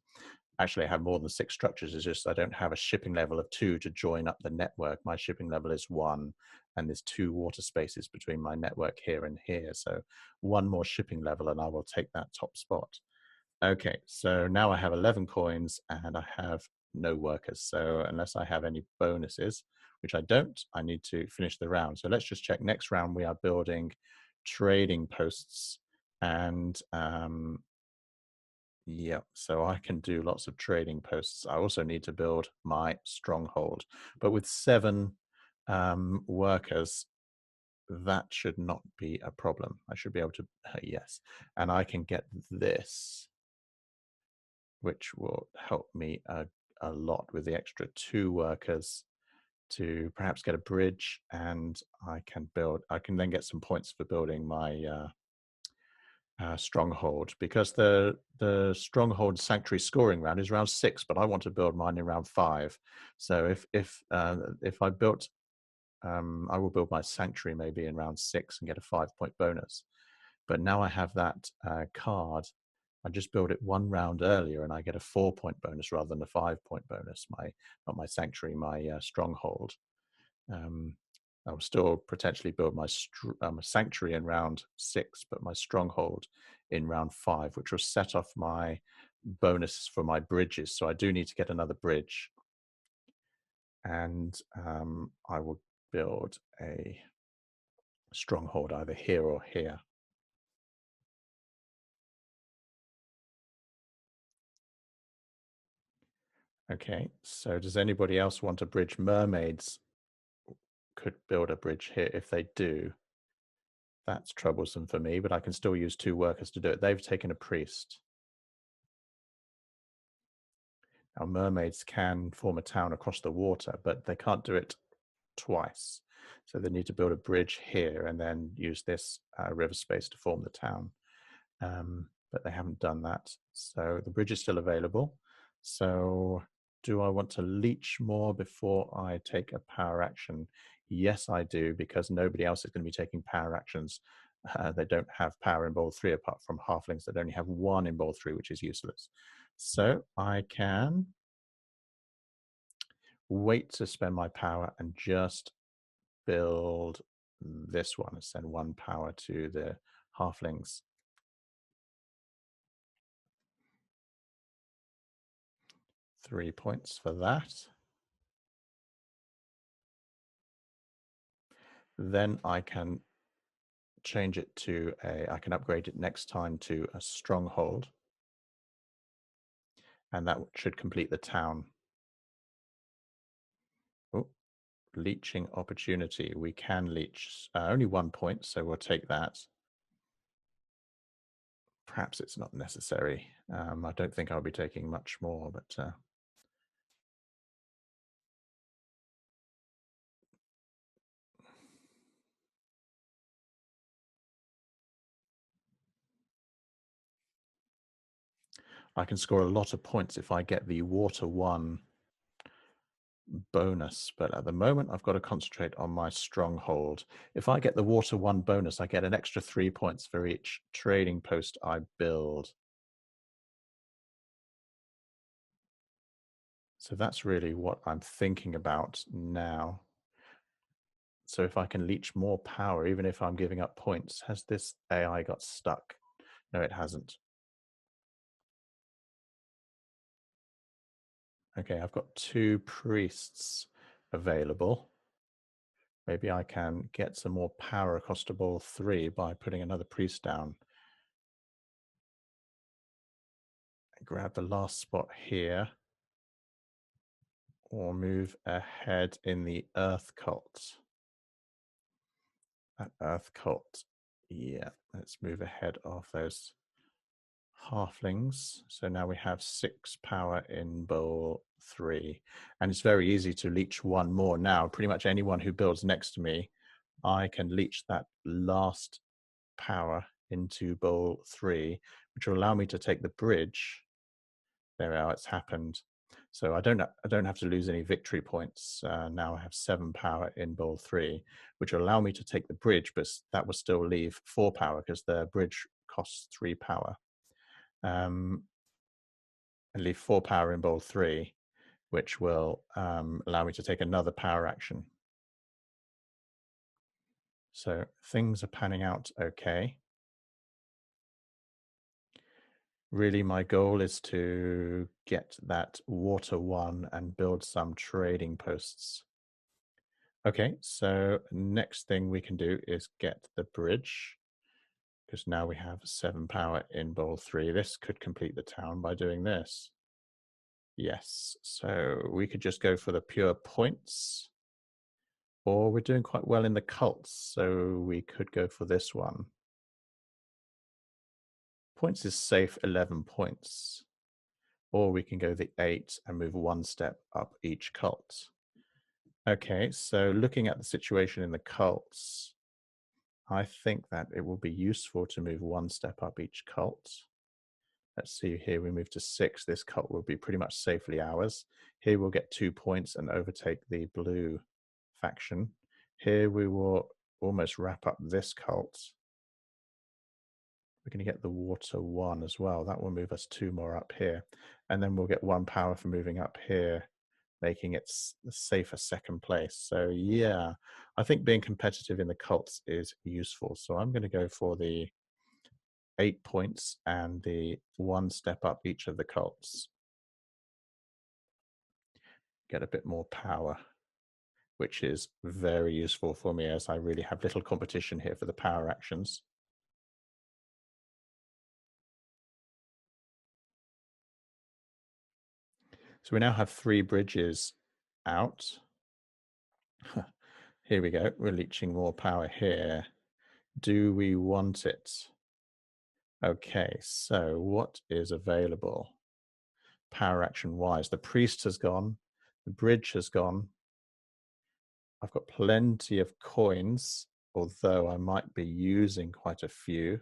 actually, I have more than 6 structures. It's just I don't have a shipping level of 2 to join up the network. My shipping level is 1, and there's 2 water spaces between my network here and here. So 1 more shipping level, and I will take that top spot. Okay, so now I have 11 coins, and I have no workers. So unless I have any bonuses, which I don't, I need to finish the round. So let's just check. Next round, we are building trading posts, and yeah, so I can do lots of trading posts. I also need to build my stronghold, but with 7 workers, that should not be a problem. I should be able to, yes, and I can get this, which will help me a lot with the extra 2 workers to perhaps get a bridge, and I can then get some points for building my stronghold, because the stronghold sanctuary scoring round is round 6, but I want to build mine in round 5. So if I built, I will build my sanctuary maybe in round 6 and get a 5-point bonus. But now I have that card. I just build it 1 round earlier, and I get a 4-point bonus rather than a 5-point bonus. Not my sanctuary, my stronghold. I'll still potentially build my sanctuary in round 6, but my stronghold in round 5, which will set off my bonus for my bridges. So I do need to get another bridge. And I will build a stronghold either here or here. Okay, so does anybody else want a bridge? Mermaids could build a bridge here. If they do, that's troublesome for me, but I can still use 2 workers to do it. They've taken a priest. Now, mermaids can form a town across the water, but they can't do it twice. So they need to build a bridge here and then use this river space to form the town. But they haven't done that. So the bridge is still available. So do I want to leech more before I take a power action? Yes, I do, because nobody else is going to be taking power actions. They don't have power in bowl 3 apart from halflings that only have 1 in bowl 3, which is useless. So I can wait to spend my power and just build this one and send 1 power to the halflings. Three points for that. Then I can change it to I can upgrade it next time to a stronghold. And that should complete the town. Oh, leeching opportunity. We can leech only 1 point, so we'll take that. Perhaps it's not necessary. I don't think I'll be taking much more, but I can score a lot of points if I get the water 1 bonus, but at the moment I've got to concentrate on my stronghold. If I get the water 1 bonus, I get an extra 3 points for each trading post I build. So that's really what I'm thinking about now. So if I can leech more power, even if I'm giving up points, has this AI got stuck? No, it hasn't. Okay, I've got 2 priests available. Maybe I can get some more power across to ball 3 by putting another priest down. Grab the last spot here. Or move ahead in the Earth Cult. That Earth Cult. Yeah, let's move ahead of those halflings. So now we have 6 power in bowl 3. And it's very easy to leech 1 more now. Pretty much anyone who builds next to me, I can leech that last power into bowl 3, which will allow me to take the bridge. There we are, it's happened. So I don't have to lose any victory points. Now I have 7 power in bowl 3, which will allow me to take the bridge, but that will still leave 4 power because the bridge costs 3 power. And leave 4 power in bowl 3, which will allow me to take another power action. So things are panning out okay. Really, my goal is to get that water 1 and build some trading posts. Okay, so next thing we can do is get the bridge, because now we have 7 power in bowl 3. This could complete the town by doing this. Yes, so we could just go for the pure points, or we're doing quite well in the cults, so we could go for this one. Points is safe, 11 points. Or we can go the 8 and move 1 step up each cult. Okay, so looking at the situation in the cults, I think that it will be useful to move 1 step up each cult. Let's see here, we move to 6. This cult will be pretty much safely ours. Here we'll get 2 points and overtake the blue faction. Here we will almost wrap up this cult. We're going to get the water 1 as well. That will move us 2 more up here. And then we'll get 1 power for moving up here making it a safer second place. So yeah, I think being competitive in the cults is useful. So I'm going to go for the 8 points and the 1 step up each of the cults. Get a bit more power, which is very useful for me as I really have little competition here for the power actions. So we now have 3 bridges out. Here we go. We're leeching more power here. Do we want it? Okay, so what is available power action wise? The priest has gone. The bridge has gone. I've got plenty of coins, although I might be using quite a few.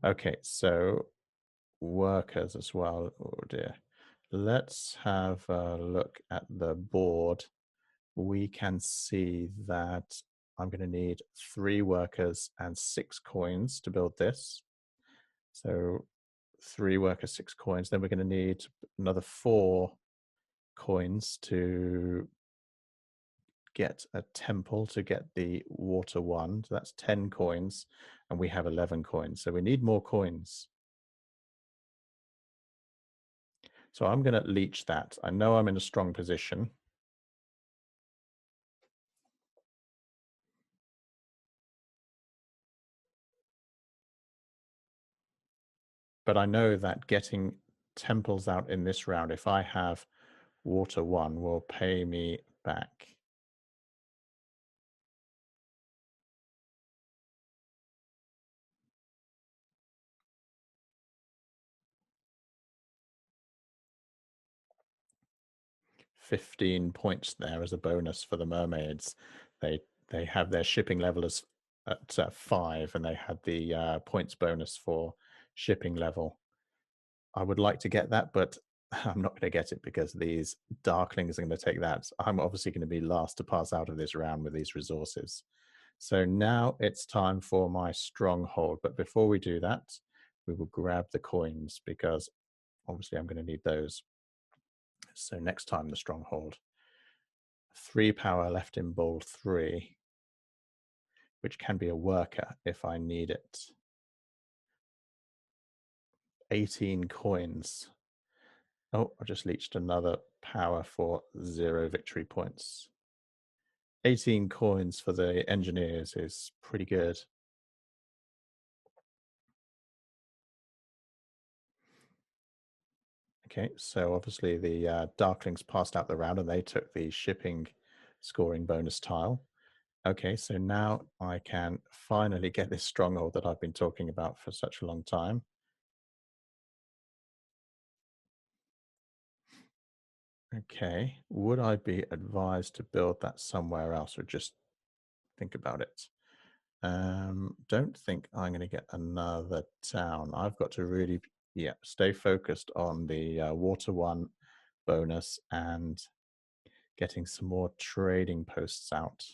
Okay, so workers as well. Oh dear. Let's have a look at the board. We can see that I'm going to need 3 workers and 6 coins to build this. So 3 workers, 6 coins. Then we're going to need another 4 coins to get a temple to get the water one. So that's 10 coins, and we have 11 coins. So we need more coins. So I'm going to leech that. I know I'm in a strong position. But I know that getting temples out in this round, if I have water 1, will pay me back. $15 points there as a bonus for the mermaids. They have their shipping level as at 5, and they had the points bonus for shipping level. I would like to get that, but I'm not going to get it because these darklings are going to take that. I'm obviously going to be last to pass out of this round with these resources. So now it's time for my stronghold. But before we do that, we will grab the coins because obviously I'm going to need those. So next time, the stronghold. 3 power left in bowl 3, which can be a worker if I need it. 18 coins. Oh, I just leached another power for 0 victory points. 18 coins for the engineers is pretty good. Okay, so obviously the Darklings passed out the round and they took the shipping scoring bonus tile. Okay, so now I can finally get this stronghold that I've been talking about for such a long time. Okay, would I be advised to build that somewhere else or just think about it? Don't think I'm going to get another town. I've got to really, stay focused on the water 1 bonus and getting some more trading posts out.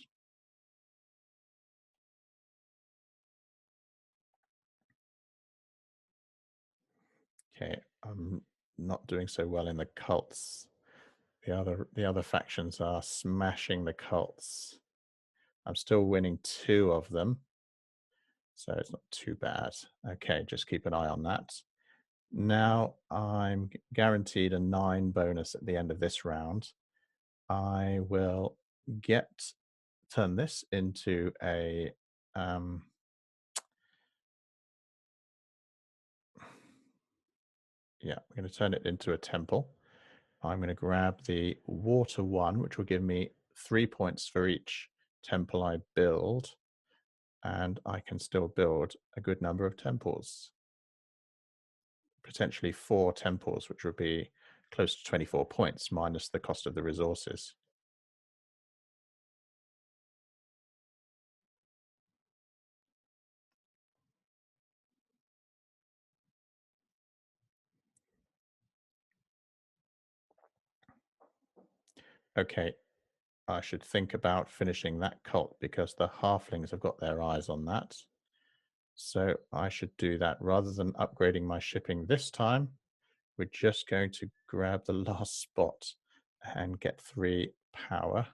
Okay, I'm not doing so well in the cults. The other factions are smashing the cults. I'm still winning 2 of them, so it's not too bad. Okay, just keep an eye on that. Now I'm guaranteed a 9 bonus at the end of this round. I will turn this into a I'm going to turn it into a temple. I'm going to grab the water 1, which will give me 3 points for each temple I build, and I can still build a good number of temples. Potentially 4 temples, which would be close to 24 points minus the cost of the resources. Okay, I should think about finishing that cult because the halflings have got their eyes on that. So I should do that rather than upgrading my shipping this time. we're just going to grab the last spot and get 3 power.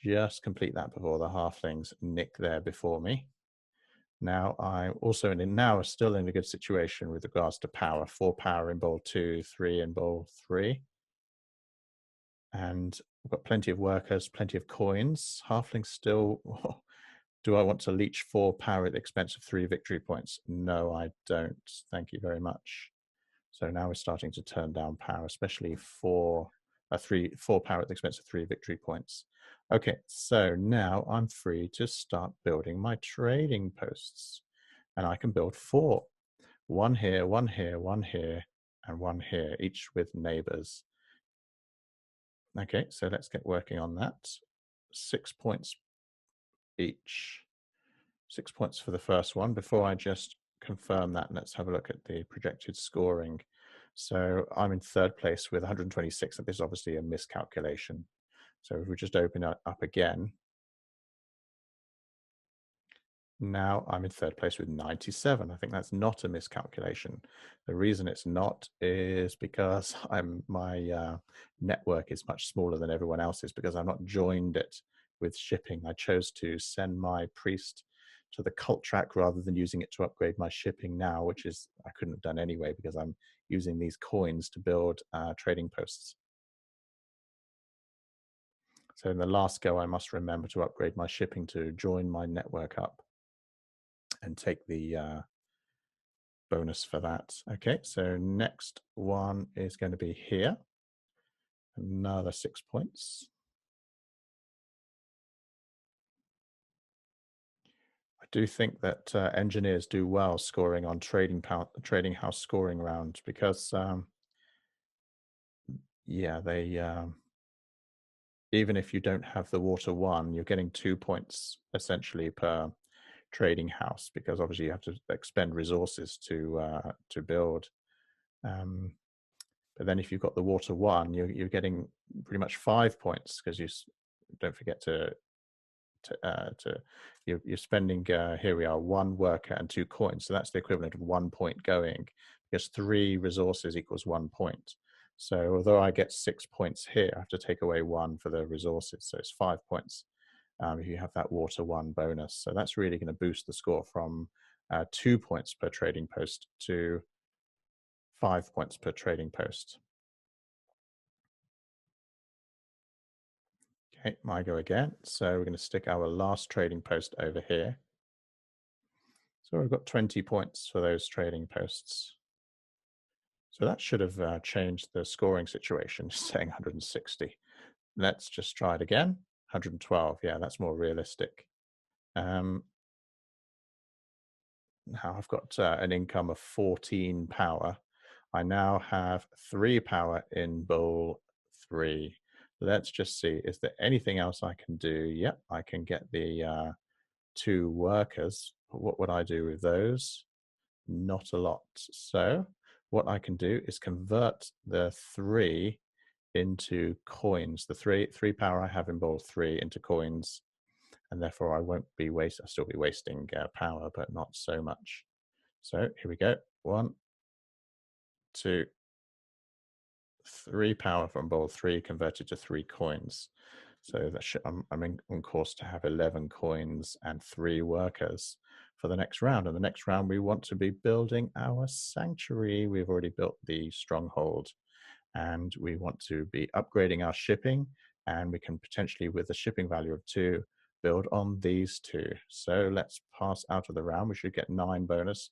Just complete that before the halflings nick there before me. Now I'm also still in a good situation with regards to power. 4 power in bowl 2, 3 in bowl 3. And we've got plenty of workers, plenty of coins. Halflings still. Do I want to leech 4 power at the expense of 3 victory points? No, I don't. Thank you very much. So now we're starting to turn down power, especially 4 power at the expense of 3 victory points. Okay, so now I'm free to start building my trading posts. And I can build 4. 1 here, 1 here, 1 here, and 1 here, each with neighbors. Okay, so let's get working on that. 6 points each. 6 points for the first one. Before I just confirm that, let's have a look at the projected scoring. So I'm in 3rd place with 126. This is obviously a miscalculation. So if we just open it up again, now I'm in 3rd place with 97. I think that's not a miscalculation. The reason it's not is because my network is much smaller than everyone else's, because I've not joined it with shipping. I chose to send my priest to the cult track rather than using it to upgrade my shipping now, which is I couldn't have done anyway because I'm using these coins to build trading posts. So in the last go, I must remember to upgrade my shipping to join my network up and take the bonus for that. Okay, so next one is going to be here. Another 6 points. I do think that engineers do well scoring on trading house scoring rounds because, yeah, they even if you don't have the water 1, you're getting 2 points essentially per trading house, because obviously you have to expend resources to build. But then if you've got the water 1, you're getting pretty much 5 points, because you don't forget you're spending here we are 1 worker and 2 coins, so that's the equivalent of 1 point going, because 3 resources equals 1 point. So although I get 6 points here, I have to take away 1 for the resources, so it's 5 points if you have that water 1 bonus. So that's really going to boost the score from 2 points per trading post to 5 points per trading post. Okay, my go again. So we're going to stick our last trading post over here. So we've got 20 points for those trading posts. So that should have changed the scoring situation, saying 160. Let's just try it again. 112. Yeah, that's more realistic. Now I've got an income of 14 power. I now have 3 power in bowl 3. Let's just see, is there anything else I can do? Yep, I can get the 2 workers. What would I do with those? Not a lot. So what I can do is convert the 3 into coins. The three power I have in bowl 3 into coins, and therefore I won't be I'll still be wasting power, but not so much. So here we go. 1, 2, 3 power from bowl 3 converted to 3 coins. So that I'm on course to have 11 coins and 3 workers for the next round. And the next round, we want to be building our sanctuary. We've already built the stronghold, and we want to be upgrading our shipping. And we can potentially, with a shipping value of 2, build on these 2. So let's pass out of the round. We should get 9 bonus,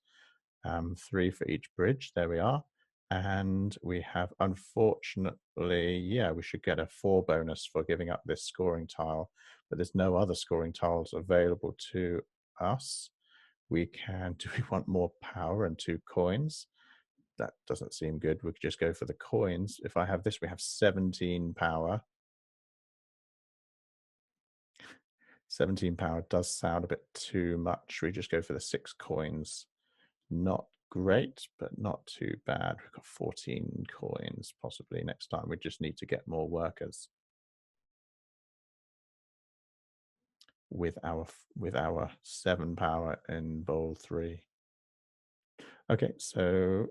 3 for each bridge. There we are. And we have, unfortunately, yeah, we should get a 4 bonus for giving up this scoring tile, but there's no other scoring tiles available to us. Do we want more power and 2 coins? That doesn't seem good. We could just go for the coins. If I have this, we have 17 power. 17 power does sound a bit too much. We just go for the 6 coins. Not great, but not too bad. We've got 14 coins. Possibly next time we just need to get more workers with our 7 power in bowl 3. Okay, so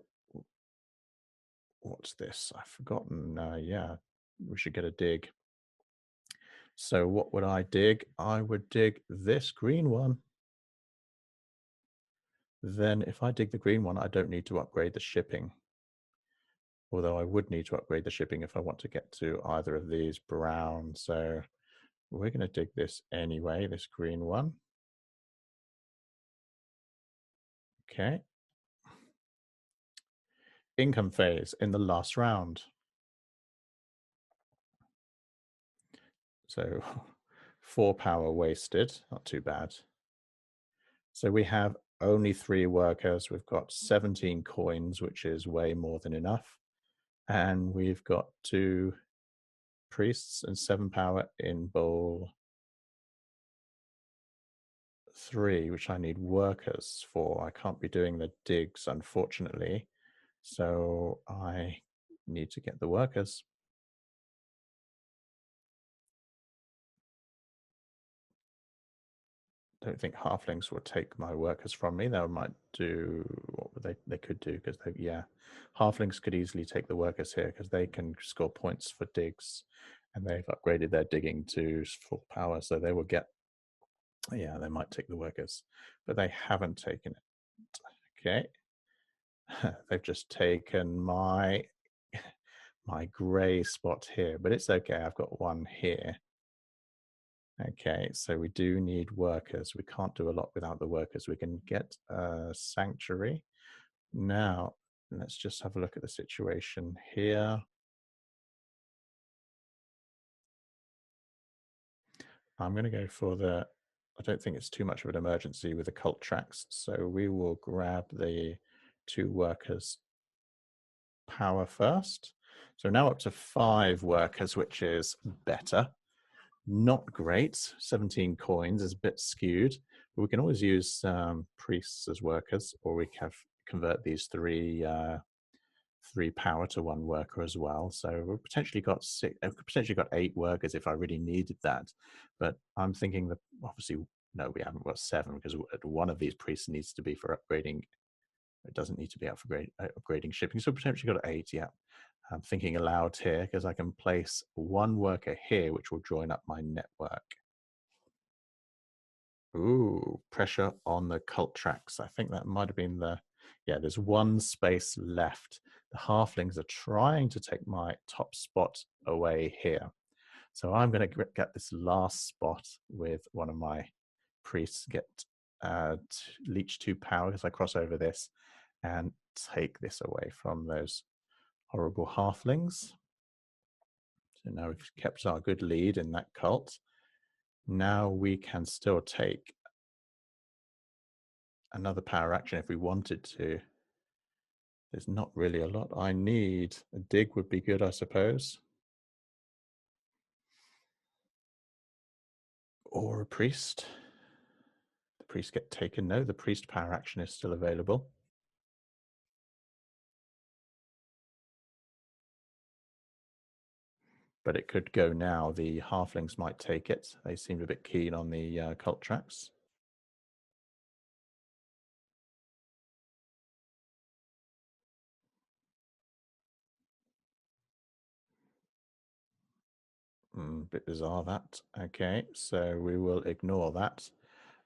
what's this? I've forgotten. Yeah, we should get a dig. So what would I dig? I would dig this green one. Then if I dig the green one, I don't need to upgrade the shipping. Although I would need to upgrade the shipping if I want to get to either of these brown. So we're going to dig this anyway, this green one. Okay. Income phase in the last round. So 4 power wasted, not too bad. So we have only 3 workers. We've got 17 coins, which is way more than enough. And we've got 2 priests and 7 power in bowl 3, which I need workers for. I can't be doing the digs, unfortunately. So I need to get the workers. Don't think halflings will take my workers from me. They might do what would they could do, because they, yeah, halflings could easily take the workers here because they can score points for digs, and they've upgraded their digging to full power, so they will get, yeah, they might take the workers, but they haven't taken it. Okay. They've just taken my gray spot here, but it's okay. I've got one here. Okay, so we do need workers. We can't do a lot without the workers. We can get a sanctuary. Now, let's just have a look at the situation here. I'm going to go for the, I don't think it's too much of an emergency with the cult tracks. So we will grab the 2 workers power first. So now up to 5 workers, which is better. Not great. 17 coins is a bit skewed, but we can always use priests as workers, or we can convert these 3 power to 1 worker as well. So we've potentially got 6, potentially got 8 workers if I really needed that. But I'm thinking that obviously, no, we haven't got 7, because one of these priests needs to be for upgrading. It doesn't need to be up for upgrading shipping. So potentially got 8, yeah. I'm thinking aloud here because I can place 1 worker here, which will join up my network. Ooh, pressure on the cult tracks. I think that might have been the, yeah, there's 1 space left. The halflings are trying to take my top spot away here. So I'm going to get this last spot with one of my priests, get leech 2 power as I cross over this, and take this away from those horrible halflings. So now we've kept our good lead in that cult. Now we can still take another power action if we wanted to. There's not really a lot I need. A dig would be good, I suppose. Or a priest. The priest get taken. No, the priest power action is still available. But it could go now. The halflings might take it. They seemed a bit keen on the cult tracks. Bit bizarre that. Okay, so we will ignore that.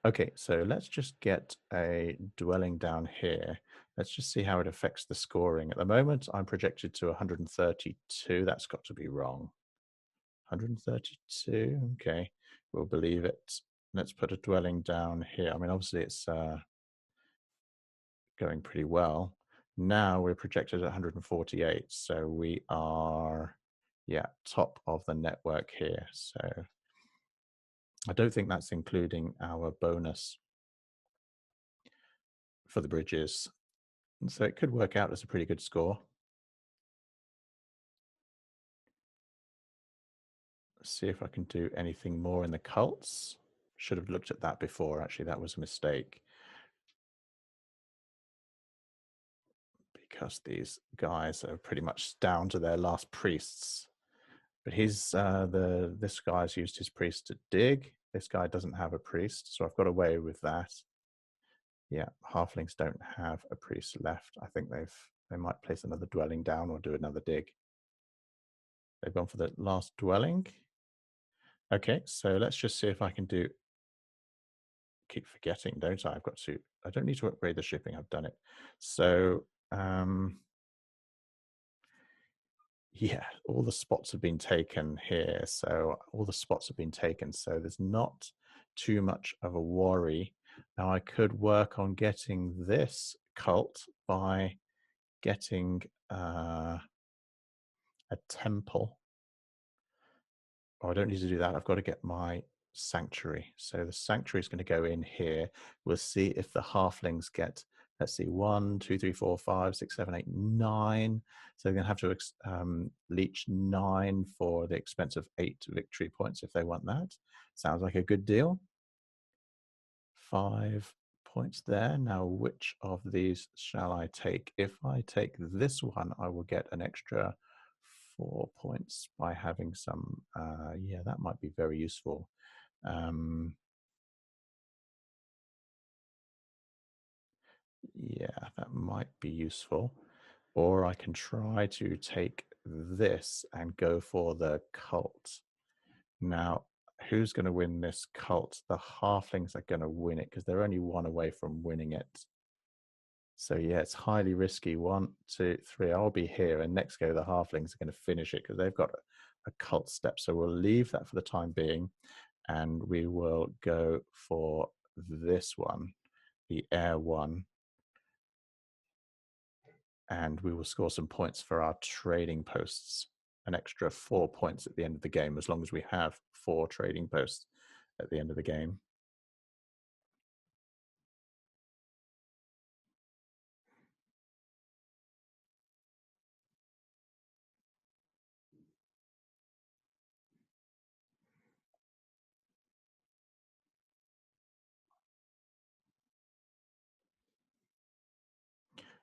Okay, so let's just get a dwelling down here. Let's just see how it affects the scoring. At the moment, I'm projected to 132. That's got to be wrong. 132, okay, we'll believe it. Let's put a dwelling down here. I mean, obviously it's going pretty well. Now we're projected at 148, so we are, yeah, top of the network here. So I don't think that's including our bonus for the bridges. So it could work out as a pretty good score. Let's see if I can do anything more in the cults. Should have looked at that before, actually. That was a mistake. Because these guys are pretty much down to their last priests. But he's this guy's used his priest to dig. This guy doesn't have a priest, so I've got away with that. Yeah, halflings don't have a priest left. I think they've They might place another dwelling down or do another dig. They've gone for the last dwelling. Okay, so let's just see if I can do, keep forgetting, don't I? I don't need to upgrade the shipping, I've done it. So, yeah, all the spots have been taken here. So all the spots have been taken. So there's not too much of a worry. Now I could work on getting this cult by getting a temple. Oh, I don't need to do that. I've got to get my sanctuary. So the sanctuary is going to go in here. We'll see if the halflings get, let's see, 1, 2, 3, 4, 5, 6, 7, 8, 9. So they're going to have to leech 9 for the expense of 8 victory points if they want that. Sounds like a good deal. 5 points there. Now, which of these shall I take? If I take this one, I will get an extra 4 points by having some, yeah, that might be very useful. Yeah, that might be useful. Or I can try to take this and go for the cult. Now, who's going to win this cult? The halflings are going to win it because they're only 1 away from winning it. So yeah, it's highly risky. 1, 2, 3. I'll be here, and next go the halflings are going to finish it because they've got a cult step. So we'll leave that for the time being, and we will go for this one, the air one, and we will score some points for our trading posts. An extra 4 points at the end of the game, as long as we have 4 trading posts at the end of the game.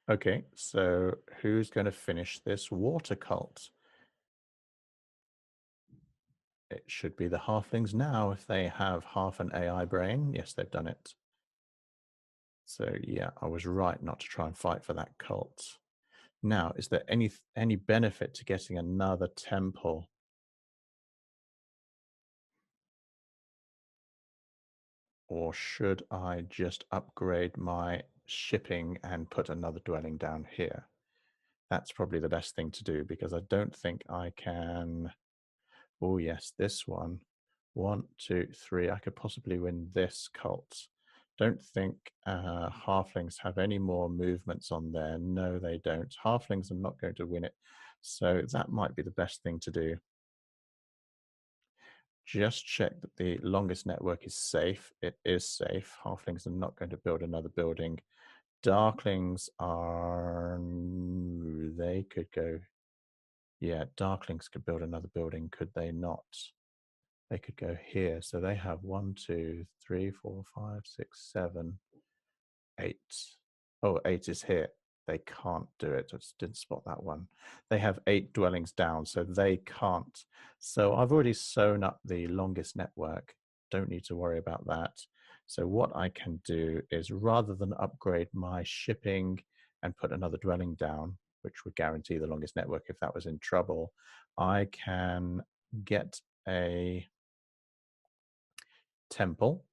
Okay, so who's going to finish this water cult? It should be the halflings now if they have half an AI brain. Yes, they've done it. So yeah, I was right not to try and fight for that cult. Now, is there any benefit to getting another temple? Or should I just upgrade my shipping and put another dwelling down here? That's probably the best thing to do because I don't think I can. Oh, yes, this one. 1, 2, 3. I could possibly win this cult. Don't think halflings have any more movements on there. No, they don't. Halflings are not going to win it. So that might be the best thing to do. Just check that the longest network is safe. It is safe. Halflings are not going to build another building. Darklings are, they could go, yeah, Darklings could build another building, could they not? They could go here. So they have 1, 2, 3, 4, 5, 6, 7, 8. Oh, 8 is here. They can't do it. I just didn't spot that one. They have 8 dwellings down, so they can't. So I've already sewn up the longest network. Don't need to worry about that. So what I can do is rather than upgrade my shipping and put another dwelling down, which would guarantee the longest network if that was in trouble, I can get a temple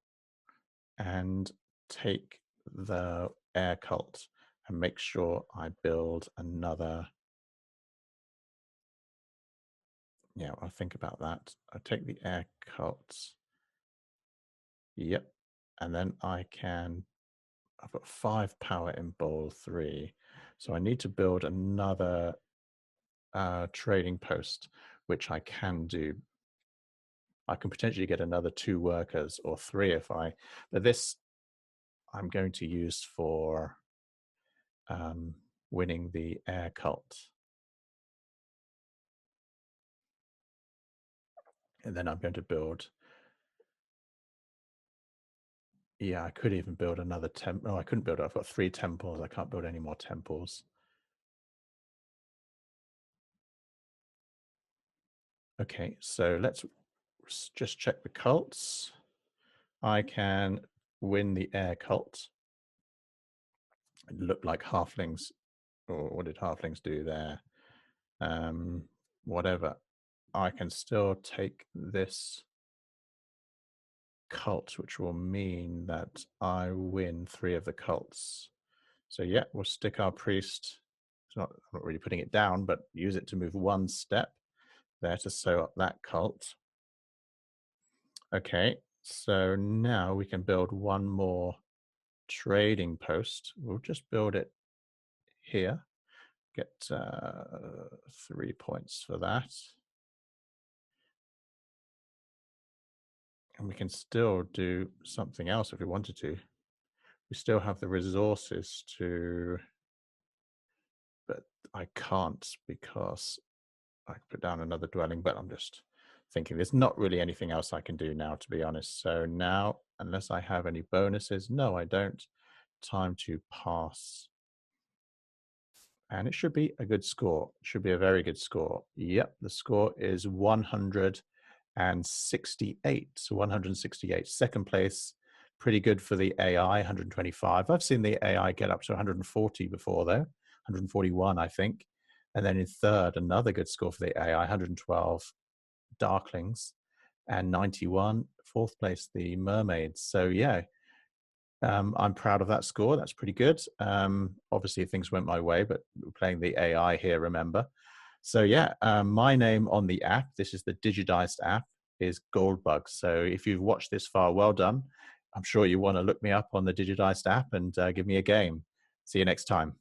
and take the air cult and make sure I build another. Yeah, I'll think about that. I'll take the air cults. Yep. And then I've got 5 power in bowl 3. So I need to build another trading post, which I can do. I can potentially get another 2 workers or 3 but this I'm going to use for winning the air cult. And then I'm going to build. Yeah, I could even build another temple. No, I couldn't build it. I've got 3 temples. I can't build any more temples. Okay, so let's just check the cults. I can win the air cult. It looked like halflings or what did halflings do there? Whatever. I can still take this cult, which will mean that I win 3 of the cults. So yeah, we'll stick our priest. I'm not really putting it down, but use it to move 1 step there to sew up that cult. Okay, so now we can build 1 more trading post. We'll just build it here. Get 3 points for that. And we can still do something else if we wanted to. We still have the resources to, but I can't because I put down another dwelling, but I'm just thinking there's not really anything else I can do now, to be honest. So now, unless I have any bonuses, no, I don't. Time to pass. And it should be a good score. It should be a very good score. Yep, the score is 168. So 168. Second place, pretty good for the AI, 125. I've seen the AI get up to 140 before, though, 141, I think. And then in third, another good score for the AI, 112 Darklings, and 91, fourth place, the Mermaids. So yeah, I'm proud of that score. That's pretty good. Obviously, things went my way, but we're playing the AI here, remember? So yeah, my name on the app, this is the DIGIDICED app, is Goldbug. So if you've watched this far, well done. I'm sure you want to look me up on the DIGIDICED app and give me a game. See you next time.